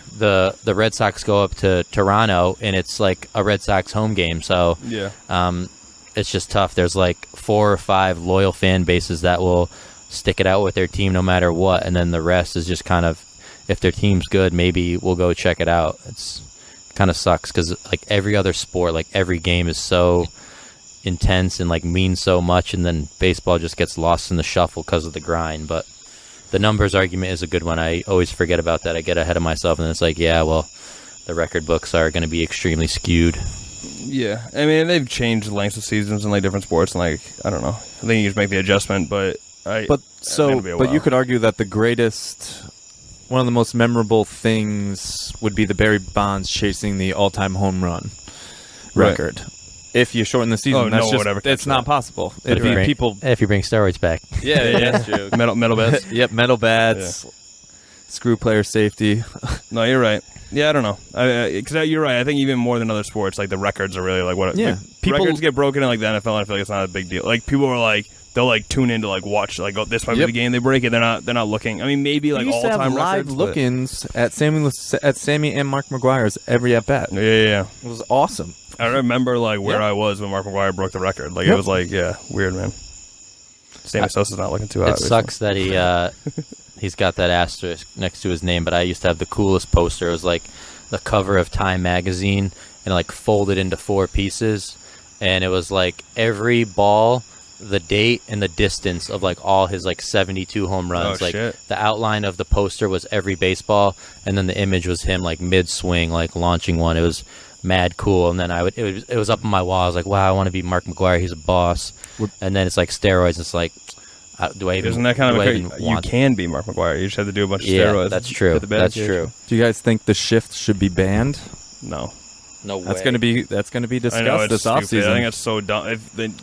The Red Sox go up to Toronto, and it's like a Red Sox home game. So yeah. It's just tough. There's like 4 or 5 loyal fan bases that will stick it out with their team no matter what, and then the rest is just kind of, if their team's good, maybe we'll go check it out. It's kind of sucks because like every other sport, like every game is so intense and like means so much, and then baseball just gets lost in the shuffle because of the grind. But the numbers argument is a good one. I always forget about that. I get ahead of myself, and it's like, yeah, well, the record books are going to be extremely skewed. Yeah, I mean, they've changed the lengths of seasons in like different sports, and like I don't know. I think you just make the adjustment, but you could argue that the greatest, one of the most memorable things would be the Barry Bonds chasing the all-time home run record. Right. If you shorten the season, it's not possible. It'd be people if you bring steroids back. Yeah, that's true. metal bats. Yep, metal bats. Yeah. Screw player safety. No, you're right. Yeah, I don't know. Because you're right. I think even more than other sports, like the records are really like what. Yeah, like, records get broken in like the NFL, and I feel like it's not a big deal. Like people are like they'll like tune in to like watch like this might be the game, they break it. They're not looking. I mean, maybe like all time live look-ins at Sammy and Mark McGwire's every at bat. Yeah. It was awesome. I remember like where I was when Mark McGwire broke the record. Like it was like weird, man. Sammy Sosa's not looking too hot. It sucks that he he's got that asterisk next to his name, but I used to have the coolest poster. It was like the cover of Time magazine and like folded into 4 pieces, and it was like every ball, the date, and the distance of like all his like 72 home runs. The outline of the poster was every baseball, and then the image was him like mid swing, like launching one. It was mad cool. And then it was up on my wall. I was like, wow, I want to be Mark McGwire. He's a boss. And then it's like steroids. It's like, do I even? Isn't that kind of you can be Mark McGwire? You just have to do a bunch of steroids. That's true. That's true. Do you guys think the shift should be banned? No. No way. That's going to be discussed this offseason. I think that's so dumb.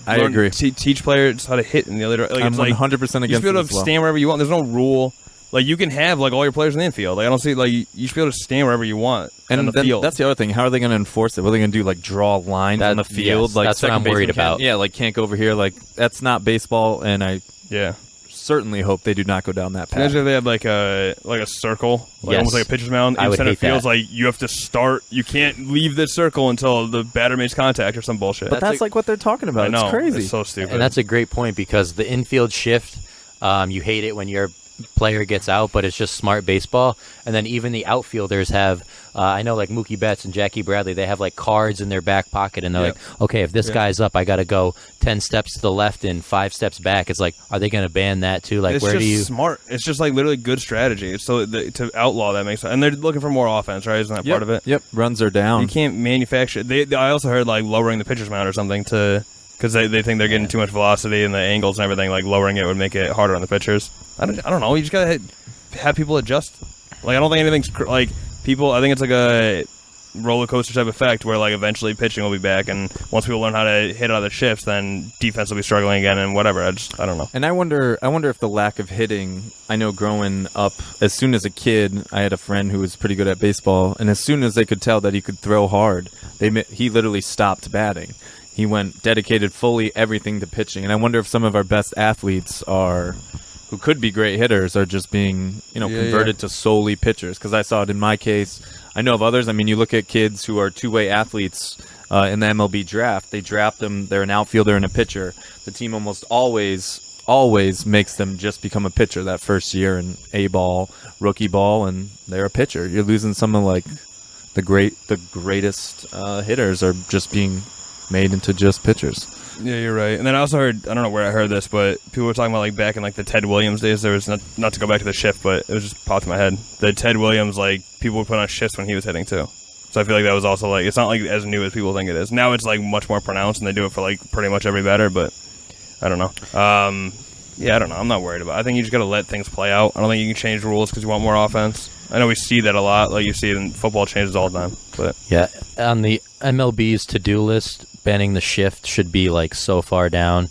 I agree. Teach players how to hit in the other direction. I'm 100% against it. You should be able to stand wherever you want. There's no rule. Like, you can have like all your players in the infield. Like, I don't see you should be able to stand wherever you want on the field. That's the other thing. How are they going to enforce it? What are they going to do? Like draw lines on the field? Yes, like that's what I'm worried about. Yeah, like can't go over here. Like that's not baseball. And I certainly hope they do not go down that path. Imagine if they had like a circle, almost like a pitcher's mound in center field. Like you have to start. You can't leave this circle until the batter makes contact or some bullshit. But that's like what they're talking about. It's crazy. It's so stupid. And that's a great point because the infield shift, you hate it when your player gets out, but it's just smart baseball. And then even the outfielders have, I know like Mookie Betts and Jackie Bradley, they have like cards in their back pocket, and they're like, okay, if this guy's up, I got to go 10 steps to the left and 5 steps back. It's like, are they going to ban that too? Like, it's just smart. It's just like literally good strategy. It's so to outlaw that makes sense. And they're looking for more offense, right? Isn't that part of it? Yep. Runs are down. You can't manufacture. I also heard like lowering the pitcher's mound or something because they think they're getting too much velocity and the angles and everything. Like lowering it would make it harder on the pitchers. I don't know. You just gotta have people adjust. Like I don't think anything's like people. I think it's like a roller coaster type effect where like eventually pitching will be back, and once people learn how to hit other shifts, then defense will be struggling again and whatever. I don't know. And I wonder if the lack of hitting. I know growing up, as soon as a kid, I had a friend who was pretty good at baseball, and as soon as they could tell that he could throw hard, he literally stopped batting. He went dedicated fully everything to pitching, and I wonder if some of our best athletes who could be great hitters are just being converted to solely pitchers. Because I saw it in my case. I know of others. I mean, you look at kids who are two-way athletes in the MLB draft. They draft them. They're an outfielder and a pitcher. The team almost always makes them just become a pitcher that first year in A-ball, rookie ball, and they're a pitcher. You're losing some of like the greatest hitters are just being made into just pitchers. Yeah, you're right. And then I also heard, I don't know where I heard this, but people were talking about like back in like the Ted Williams days, there was not to go back to the shift, but it was just popped in my head. The Ted Williams, like people would put on shifts when he was hitting too. So I feel like that was also like, it's not like as new as people think it is. Now it's like much more pronounced and they do it for like pretty much every batter, but I don't know. I don't know. I'm not worried about it. I think you just got to let things play out. I don't think you can change rules because you want more offense. I know we see that a lot. Like you see it in football changes all the time. But yeah, on the MLB's to-do list, banning the shift should be like so far down,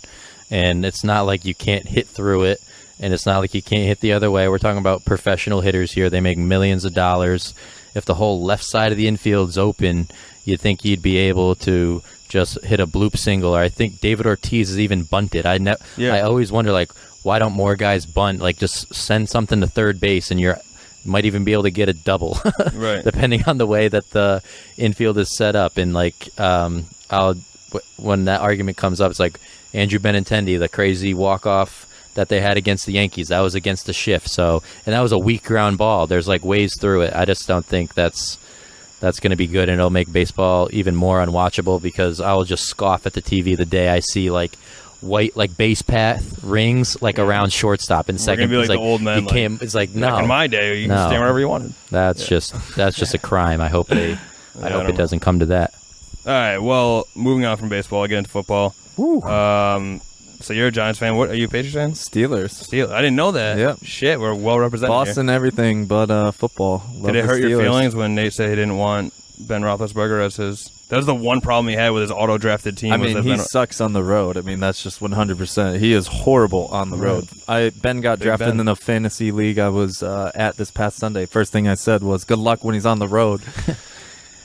and it's not like you can't hit through it, and it's not like you can't hit the other way. We're talking about professional hitters here. They make millions of dollars. If the whole left side of the infield's open, you'd think you'd be able to just hit a bloop single. Or I think David Ortiz has even bunted. I always wonder, like, why don't more guys bunt? Like, just send something to third base, and you might even be able to get a double, right? Depending on the way that the infield is set up. And like, when that argument comes up, it's like Andrew Benintendi, the crazy walk-off that they had against the Yankees. That was against the shift. So, and that was a weak ground ball. There's like ways through it. I just don't think that's going to be good, and it'll make baseball even more unwatchable because I'll just scoff at the TV the day I see like white like base path rings like around shortstop and second. Be like the old man. It's like no. Back in my day, you can stand wherever you wanted. That's just a crime. I hope it doesn't come to that. All right. Well, moving on from baseball, I get into football. Woo. So you're a Giants fan. What are you, a Patriots fan? Steelers. I didn't know that. Yep. Shit, we're well represented. Boston, here. Everything but football. Did it hurt your feelings when Nate said he didn't want Ben Roethlisberger as his? That was the one problem he had with his auto-drafted team. I mean, he sucks on the road. I mean, that's just 100%. He is horrible on the road. Ben got drafted in a fantasy league I was at this past Sunday. First thing I said was, good luck when he's on the road.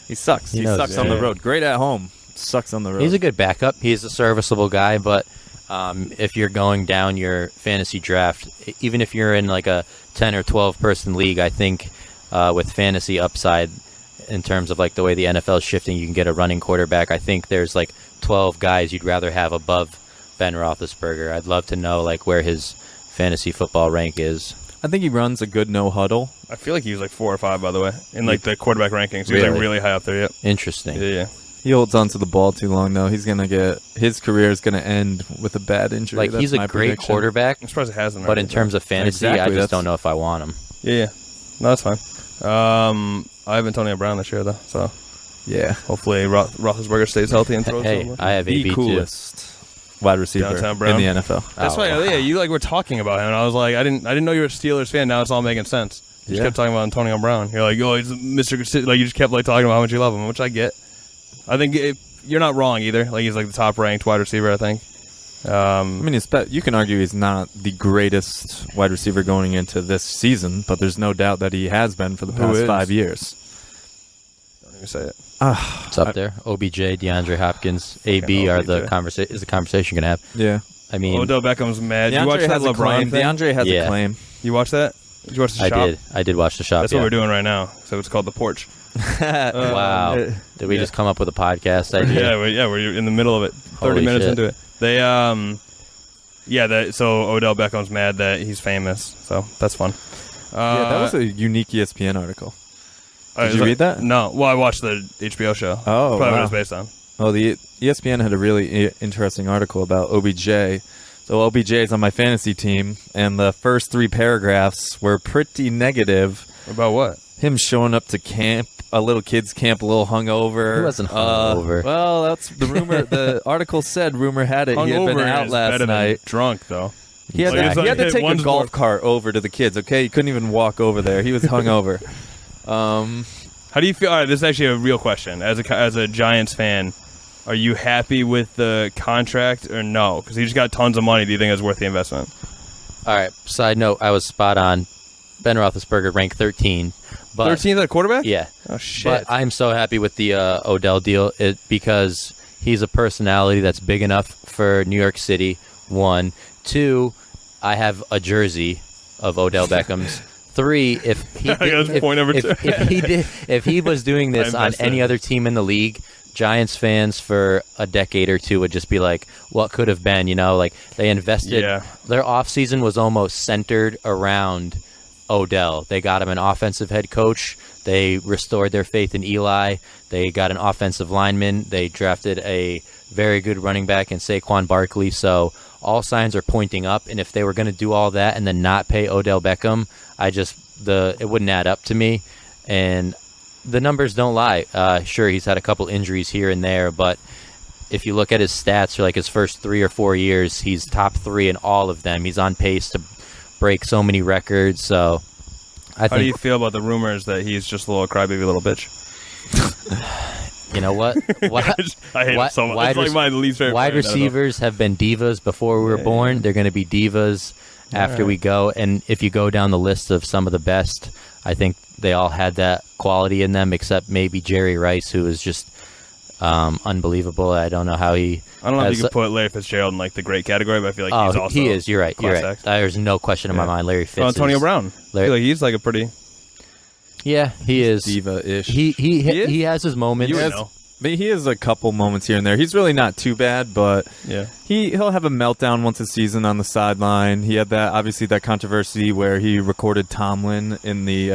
He sucks. He sucks on the road. Great at home. Sucks on the road. He's a good backup. He's a serviceable guy, but if you're going down your fantasy draft, even if you're in like a 10 or 12 person league, I think with fantasy upside in terms of like the way the NFL is shifting, you can get a running quarterback. I think there's like 12 guys you'd rather have above Ben Roethlisberger. I'd love to know like where his fantasy football rank is. I think he runs a good no huddle. I feel like he was like 4 or 5, by the way, in like the quarterback rankings. He was like really high up there. Yep. Interesting. Yeah. He holds on to the ball too long, though. His career is gonna end with a bad injury. Like, That's he's a my great prediction. quarterback. I'm surprised it hasn't. But in terms of fantasy, I just don't know if I want him. Yeah. No, that's fine. I have Antonio Brown this year, though. So yeah, hopefully Roethlisberger stays healthy and throws. Hey, I have the AB coolest wide receiver in the NFL. That's why, yeah. You like were talking about him, and I was like, I didn't know you were a Steelers fan. Now it's all making sense. You just kept talking about Antonio Brown. You're like, oh, he's Mr. Like you just kept like talking about how much you love him, which I get. I think you're not wrong either. Like he's like the top ranked wide receiver, I think. I mean, you can argue he's not the greatest wide receiver going into this season, but there's no doubt that he has been for the past 5 years. Don't even say it. It's up there. OBJ, DeAndre Hopkins, AB are the conversation. Is the conversation gonna have? Yeah. I mean, Odell Beckham's mad. DeAndre You watched that LeBron thing? DeAndre has a claim. You watched that? Did you watch the shop? I did watch the shop. That's what we're doing right now. So it's called The Porch. Wow. Did we just come up with a podcast idea? We're in the middle of it. 30 minutes into it. They so Odell Beckham's mad that he's famous. So that's fun. That was a unique ESPN article. Did you read that? No. Well, I watched the HBO show. Oh, probably what it was based on. Oh, the ESPN had a really interesting article about OBJ. So OBJ is on my fantasy team, and the first 3 paragraphs were pretty negative. About what? Him showing up to camp, a little kid's camp, a little hungover. He wasn't hungover. Well, that's the rumor. The article said, rumor had it, he had been out last night. Drunk, though. He had to take a golf cart over to the kids, okay? He couldn't even walk over there. He was hungover. How do you feel? All right, this is actually a real question. As a Giants fan, are you happy with the contract or no? Because he just got tons of money. Do you think it's worth the investment? All right. Side note, I was spot on. Ben Roethlisberger ranked 13. 13th at quarterback? Yeah. Oh, shit. But I'm so happy with the Odell deal because he's a personality that's big enough for New York City, 1. 2, I have a jersey of Odell Beckham's. 3, if he was doing this on any other team in the league, Giants fans for a decade or 2 would just be like, what could have been, like they invested. Their offseason was almost centered around Odell. They got him an offensive head coach. They restored their faith in Eli. They got an offensive lineman. They drafted a very good running back in Saquon Barkley. So all signs are pointing up. And if they were going to do all that and then not pay Odell Beckham, it wouldn't add up to me. And the numbers don't lie. Sure, he's had a couple injuries here and there, but if you look at his stats for like his first 3 or 4 years, he's top 3 in all of them. He's on pace to break so many records. So how do you feel about the rumors that he's just a little crybaby little bitch? You know what? I hate it so much. It's like my least favorite. Wide receivers have been divas before we were born. They're going to be divas after we go. And if you go down the list of some of the best, I think they all had that quality in them, except maybe Jerry Rice, who is just unbelievable. I don't know how he. I don't know if you could put Larry Fitzgerald in like the great category, but I feel like he's also. He is. You're right. You're right. There's no question in my mind. Larry Fitz. Antonio Brown. I feel like he's like a pretty. Yeah, he is diva-ish. He has his moments. He has a couple moments here and there. He's really not too bad, but he'll have a meltdown once a season on the sideline. He had that controversy where he recorded Tomlin in the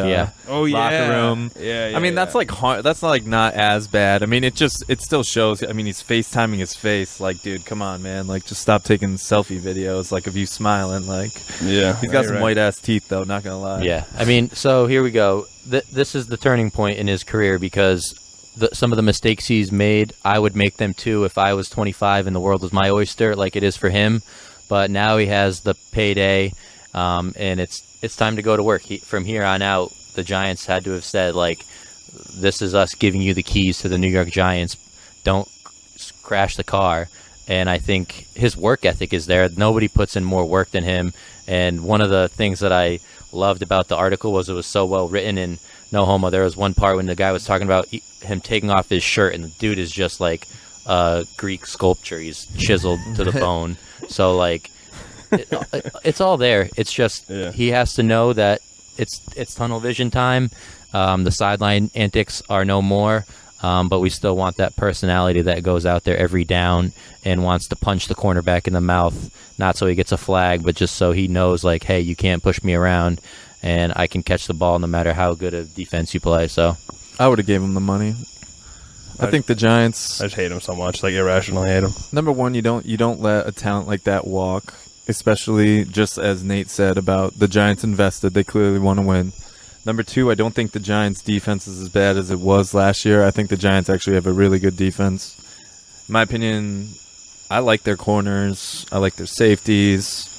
locker room. I mean, that's like that's like not as bad. I mean, it still shows. I mean, he's FaceTiming his face. Like, dude, come on, man. Like, just stop taking selfie videos. Like, of you smiling. Like, he's got some white ass teeth though. Not gonna lie. Yeah, I mean, so here we go. This is the turning point in his career because. Some of the mistakes he's made, I would make them too if I was 25 and the world was my oyster, like it is for him. But now he has the payday, and it's time to go to work. From here on out, the Giants had to have said, like, this is us giving you the keys to the New York Giants. Don't crash the car. And I think his work ethic is there. Nobody puts in more work than him. And one of the things that I loved about the article was it was so well written. And no homo, there was one part when the guy was talking about him taking off his shirt, and the dude is just like a Greek sculpture. He's chiseled to the bone. So like, it's all there. It's just he has to know that it's tunnel vision time. The sideline antics are no more. but we still want that personality that goes out there every down and wants to punch the cornerback in the mouth, not so he gets a flag, but just so he knows, like, hey, you can't push me around, and I can catch the ball no matter how good a defense you play. So I would have gave him the money. I think the Giants. I just hate him so much, like irrationally hate him. Number one, you don't let a talent like that walk, especially just as Nate said about the Giants invested. They clearly want to win. Number two, I don't think the Giants' defense is as bad as it was last year. I think the Giants actually have a really good defense. In my opinion, I like their corners. I like their safeties.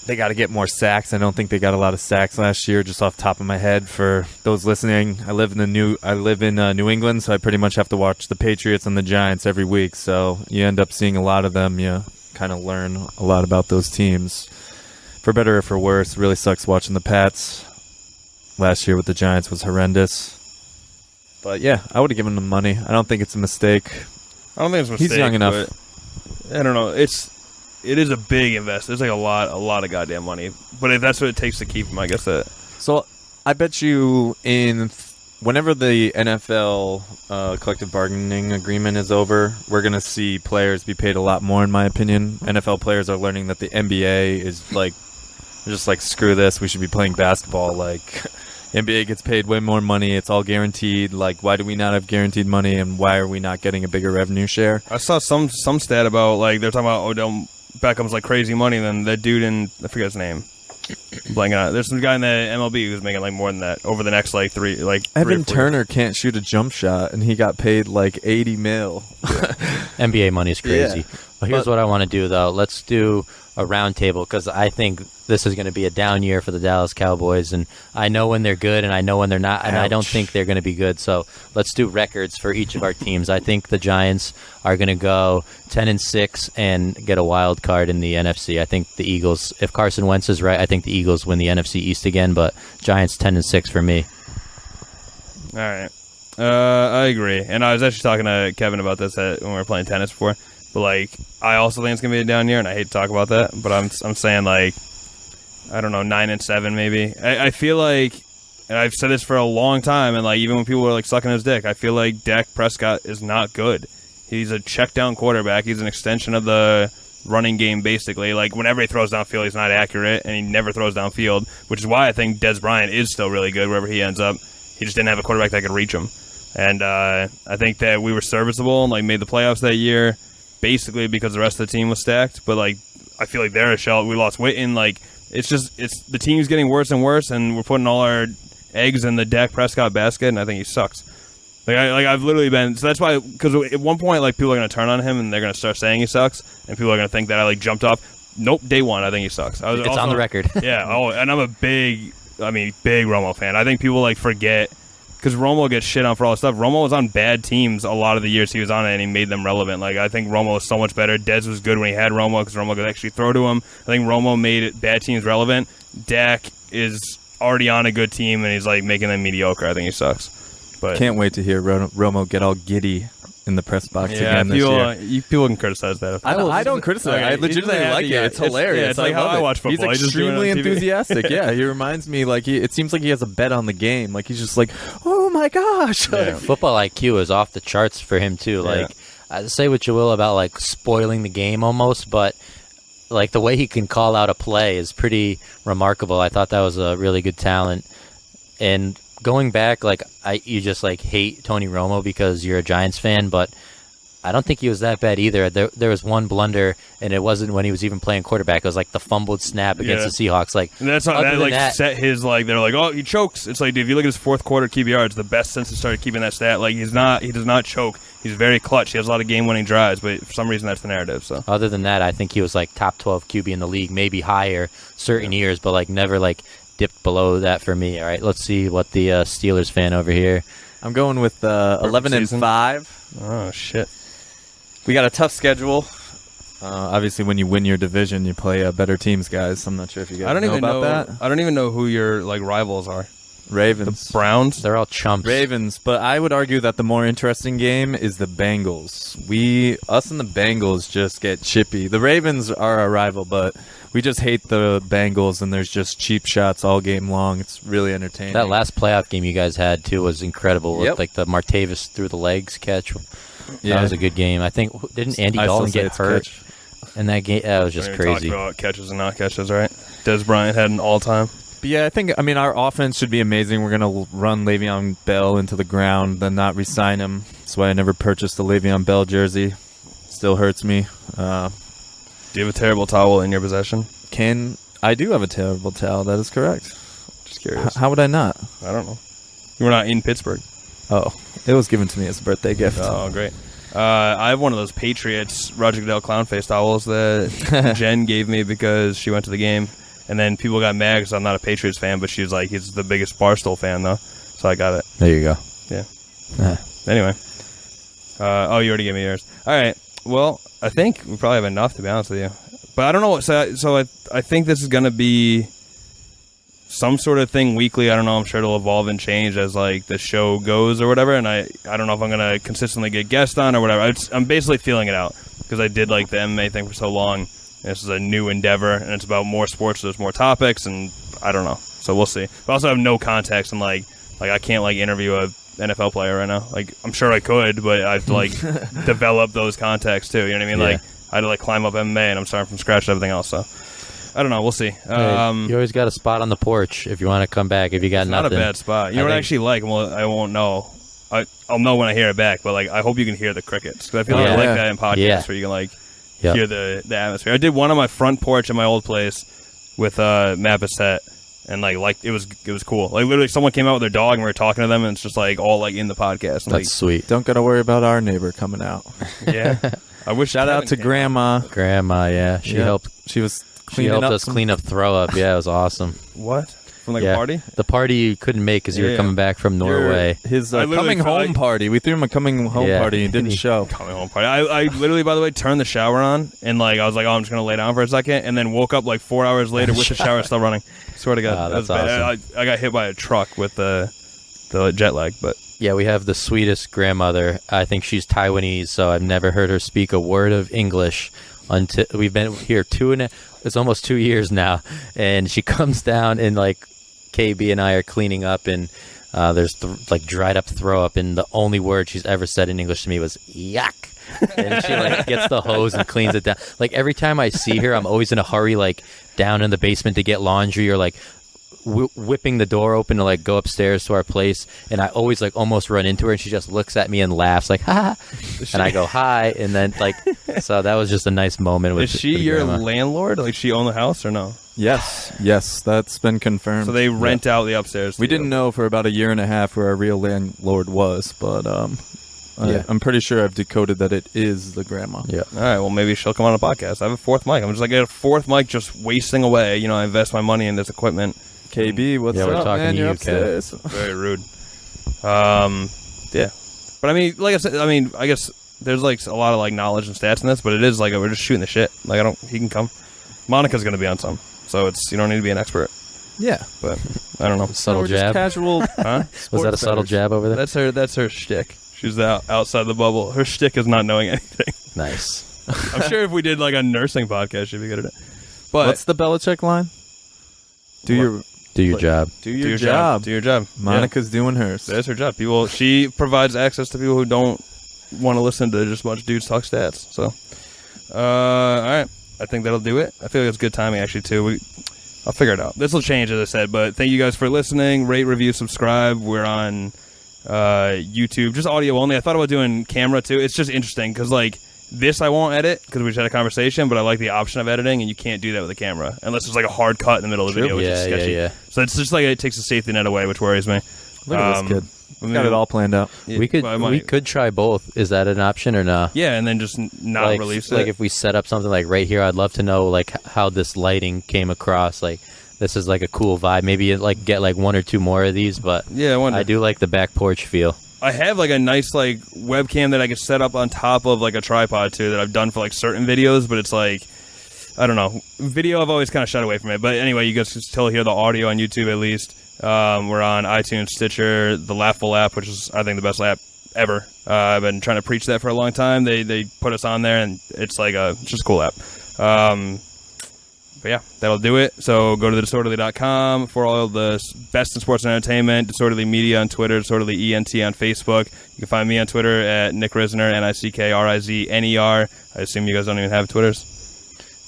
They got to get more sacks. I don't think they got a lot of sacks last year, just off the top of my head. For those listening, I live in New England, so I pretty much have to watch the Patriots and the Giants every week. So you end up seeing a lot of them. You kind of learn a lot about those teams. For better or for worse, it really sucks watching the Pats. Last year with the Giants was horrendous. But yeah, I would have given him money. I don't think it's a mistake. I don't think it's a mistake. He's young enough. I don't know. It is a big investment. It's like a lot of goddamn money. But if that's what it takes to keep him, I guess that. So I bet you whenever the NFL collective bargaining agreement is over, we're going to see players be paid a lot more, in my opinion. NFL players are learning that the NBA is like, just like, screw this, we should be playing basketball. Like, NBA gets paid way more money. It's all guaranteed. Like, why do we not have guaranteed money, and why are we not getting a bigger revenue share? I saw some stat about, like, they're talking about Odell Beckham's, like, crazy money. Then that dude I forget his name. Blanking out. There's some guy in the MLB who's making, like, more than that over the next, like, three. Evan Turner can't shoot a jump shot, and he got paid, like, $80 million. NBA money is crazy. Yeah. Well, here's what I want to do, though. Let's do a round table, because I think this is going to be a down year for the Dallas Cowboys, and I know when they're good and I know when they're not, and I don't think they're going to be good. So let's do records for each of our teams. I think the Giants are going to go 10-6 and get a wild card in the NFC. I think the Eagles, if Carson Wentz is right, I think the Eagles win the NFC East again, but Giants 10-6 for me. All right. I agree. And I was actually talking to Kevin about this when we were playing tennis before. But, like, I also think it's going to be a down year, and I hate to talk about that. But I'm saying, like, I don't know, 9-7 maybe. I feel like, and I've said this for a long time, and, like, even when people were, like, sucking his dick, I feel like Dak Prescott is not good. He's a check-down quarterback. He's an extension of the running game, basically. Like, whenever he throws downfield, he's not accurate, and he never throws downfield, which is why I think Dez Bryant is still really good wherever he ends up. He just didn't have a quarterback that could reach him. And I think that we were serviceable and, like, made the playoffs that year, basically because the rest of the team was stacked. But, like, I feel like they're a shell. We lost Witten. Like, it's the team's getting worse and worse, and we're putting all our eggs in the Dak Prescott basket, and I think he sucks. I've literally been, so that's why, because at one point, like, people are going to turn on him and they're going to start saying he sucks, and people are going to think that I, like, jumped off. Nope, day one, I think he sucks. It's on the record. Yeah. Oh, and I'm a big Romo fan. I think people, like, forget, because Romo gets shit on for all this stuff. Romo was on bad teams a lot of the years he was on it, and he made them relevant. Like, I think Romo was so much better. Dez was good when he had Romo, because Romo could actually throw to him. I think Romo made bad teams relevant. Dak is already on a good team, and he's, like, making them mediocre. I think he sucks. But can't wait to hear Romo get all giddy in the press box again this year. People can criticize that. I don't criticize it. I legitimately like it. It's hilarious. It's like how I watch football. He's extremely enthusiastic. Yeah, he reminds me, like, it seems like he has a bet on the game. Like, he's just like, oh my gosh. Yeah. Football IQ is off the charts for him too. Like, say what you will about, like, spoiling the game almost, but, like, the way he can call out a play is pretty remarkable. I thought that was a really good talent. And going back, like, you just, like, hate Tony Romo because you're a Giants fan, but I don't think he was that bad either. There was one blunder, and it wasn't when he was even playing quarterback. It was, like, the fumbled snap against the Seahawks. Like, and that's not that, like, set his, like, they're like, oh, he chokes. It's like, dude, if you look at his fourth quarter keep yards, the best since he started keeping that stat. Like, he does not choke. He's very clutch. He has a lot of game-winning drives, but for some reason that's the narrative. So other than that, I think he was, like, top 12 QB in the league, maybe higher certain years, but, like, never, like, dipped below that for me. All right, let's see what the Steelers fan over here. I'm going with 11-5. Oh shit, we got a tough schedule. Obviously, when you win your division, you play better teams, guys. I'm not sure if you guys know about that. I don't even know who your, like, rivals are. Ravens. The Browns. They're all chumps. Ravens, but I would argue that the more interesting game is the Bengals. Us and the Bengals just get chippy. The Ravens are our rival, but we just hate the Bengals, and there's just cheap shots all game long. It's really entertaining. That last playoff game you guys had, too, was incredible. Yep. Like the Martavis through the legs catch. That was a good game. I think, didn't Andy Dalton get hurt in that game? That was just crazy. Talk about catches and not catches, right? Des Bryant had an all-time. But yeah, I mean, our offense should be amazing. We're going to run Le'Veon Bell into the ground, then not re-sign him. That's why I never purchased a Le'Veon Bell jersey. Still hurts me. Do you have a terrible towel in your possession? I do have a terrible towel. That is correct. Just curious. How would I not? I don't know. You were not in Pittsburgh. Oh, it was given to me as a birthday gift. Oh, great. I have one of those Patriots Roger Goodell clown face towels that Jen gave me because she went to the game. And then people got mad because I'm not a Patriots fan, but she was like, he's the biggest Barstool fan, though. So I got it. There you go. Yeah. Anyway. You already gave me yours. All right. Well, I think we probably have enough, to be honest with you. But I don't know. So I think this is going to be some sort of thing weekly. I don't know. I'm sure it'll evolve and change as like the show goes or whatever. And I don't know if I'm going to consistently get guests on or whatever. I'm basically feeling it out because I did like the MMA thing for so long. This is a new endeavor, and it's about more sports. So there's more topics, and I don't know. So we'll see. But I also have no context, and like I can't like interview a NFL player right now. Like I'm sure I could, but I have to like develop those contexts too. You know what I mean? Yeah. Like I had to like climb up MMA, and I'm starting from scratch and everything else. So I don't know. We'll see. You always got a spot on the porch if you want to come back. If you got nothing, not a bad spot. You know what I actually like? Well, I won't know. I'll know when I hear it back. But like I hope you can hear the crickets because I feel like I like that in podcasts where you can like hear the atmosphere. I did one on my front porch in my old place with Matt Bissett. And like it was cool. Like literally, someone came out with their dog, and we were talking to them, and it's just like all like in the podcast. And, that's sweet. Don't gotta worry about our neighbor coming out. Yeah, I wish. Shout out to Grandma. Grandma, yeah, she helped. She was cleaning up us clean up throw up. Yeah, it was awesome. What? From like a party? The party you couldn't make because you were coming back from Norway. His coming home party. We threw him a coming home party and didn't show. Coming home party. I literally, by the way, turned the shower on and like I was like, oh, I'm just gonna lay down for a second, and then woke up like 4 hours later with the shower still running. Swear to God, that's awesome. I got hit by a truck with the jet lag, but yeah, we have the sweetest grandmother. I think she's Taiwanese, so I've never heard her speak a word of English until we've been here it's almost 2 years now, and she comes down and like KB and I are cleaning up, and there's like dried up throw up, and the only word she's ever said in English to me was yuck. And she like gets the hose and cleans it down. Like every time I see her, I'm always in a hurry, like down in the basement to get laundry or like whipping the door open to like go upstairs to our place. And I always like almost run into her, and she just looks at me and laughs like ha. And I go hi, and then like so that was just a nice moment. With Is she your landlord? Like she own the house or no? Yes, that's been confirmed. So they rent out the upstairs. We didn't know for about a year and a half where our real landlord was, but I'm pretty sure I've decoded that it is the grandma. Yeah. All right. Well, maybe she'll come on a podcast. I have a fourth mic. I'm just like a fourth mic, just wasting away. You know, I invest my money in this equipment. KB, what's up, we're talking man? to You're you, upstairs. Very rude. Yeah. But I mean, like I said, I guess there's like a lot of like knowledge and stats in this, but it is like we're just shooting the shit. Like he can come. Monica's gonna be on some, so you don't need to be an expert. Yeah, but I don't know. Subtle jab. Casual. Huh? Was that a subtle jab over there? That's her shtick. She's outside the bubble. Her shtick is not knowing anything. Nice. I'm sure if we did like a nursing podcast, she'd be good at it. But what's the Belichick line? Do your job. Do your job. Do your job. Monica's doing hers. That's her job. She provides access to people who don't want to listen to just a bunch of dudes talk stats. So, all right. I think that'll do it. I feel like it's good timing, actually, too. I'll figure it out. This will change, as I said, but thank you guys for listening. Rate, review, subscribe. We're on YouTube, just audio only. I thought about doing camera, too. It's just interesting, because, like, this I won't edit, because we just had a conversation, but I like the option of editing, and you can't do that with a camera, unless there's, like, a hard cut in the middle of the video, which is sketchy. Yeah. So it's just, like, it takes the safety net away, which worries me. Look at this kid. Got it all planned out. Yeah, we could try both. Is that an option or not? Yeah, and then just not release it. Like if we set up something like right here, I'd love to know like how this lighting came across. Like this is like a cool vibe. Maybe like get like one or two more of these, but yeah, I do like the back porch feel. I have like a nice like webcam that I could set up on top of like a tripod too that I've done for like certain videos, but it's like I don't know. Video I've always kind of shied away from it. But anyway, you guys can still hear the audio on YouTube at least. We're on iTunes, Stitcher, the Laughful app, which is, I think, the best app ever. I've been trying to preach that for a long time. They put us on there, and it's just a cool app. But yeah, that'll do it. So go to disorderly.com for all of the best in sports and entertainment. Disorderly Media on Twitter, Disorderly ENT on Facebook. You can find me on Twitter at Nick Risner, NickRizner. I assume you guys don't even have Twitters.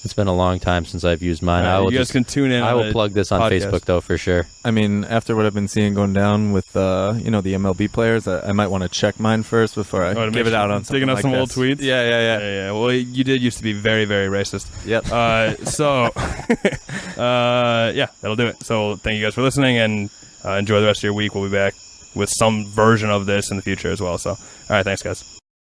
It's been a long time since I've used mine. You guys can tune in. I will plug this on podcast. Facebook, though, for sure. I mean, after what I've been seeing going down with the MLB players, I might want to check mine first before I give it out on something digging up like some this. old tweets. Yeah. Well, you did used to be very, very racist. Yep. Yeah, that'll do it. So thank you guys for listening, and enjoy the rest of your week. We'll be back with some version of this in the future as well. So, all right, thanks, guys.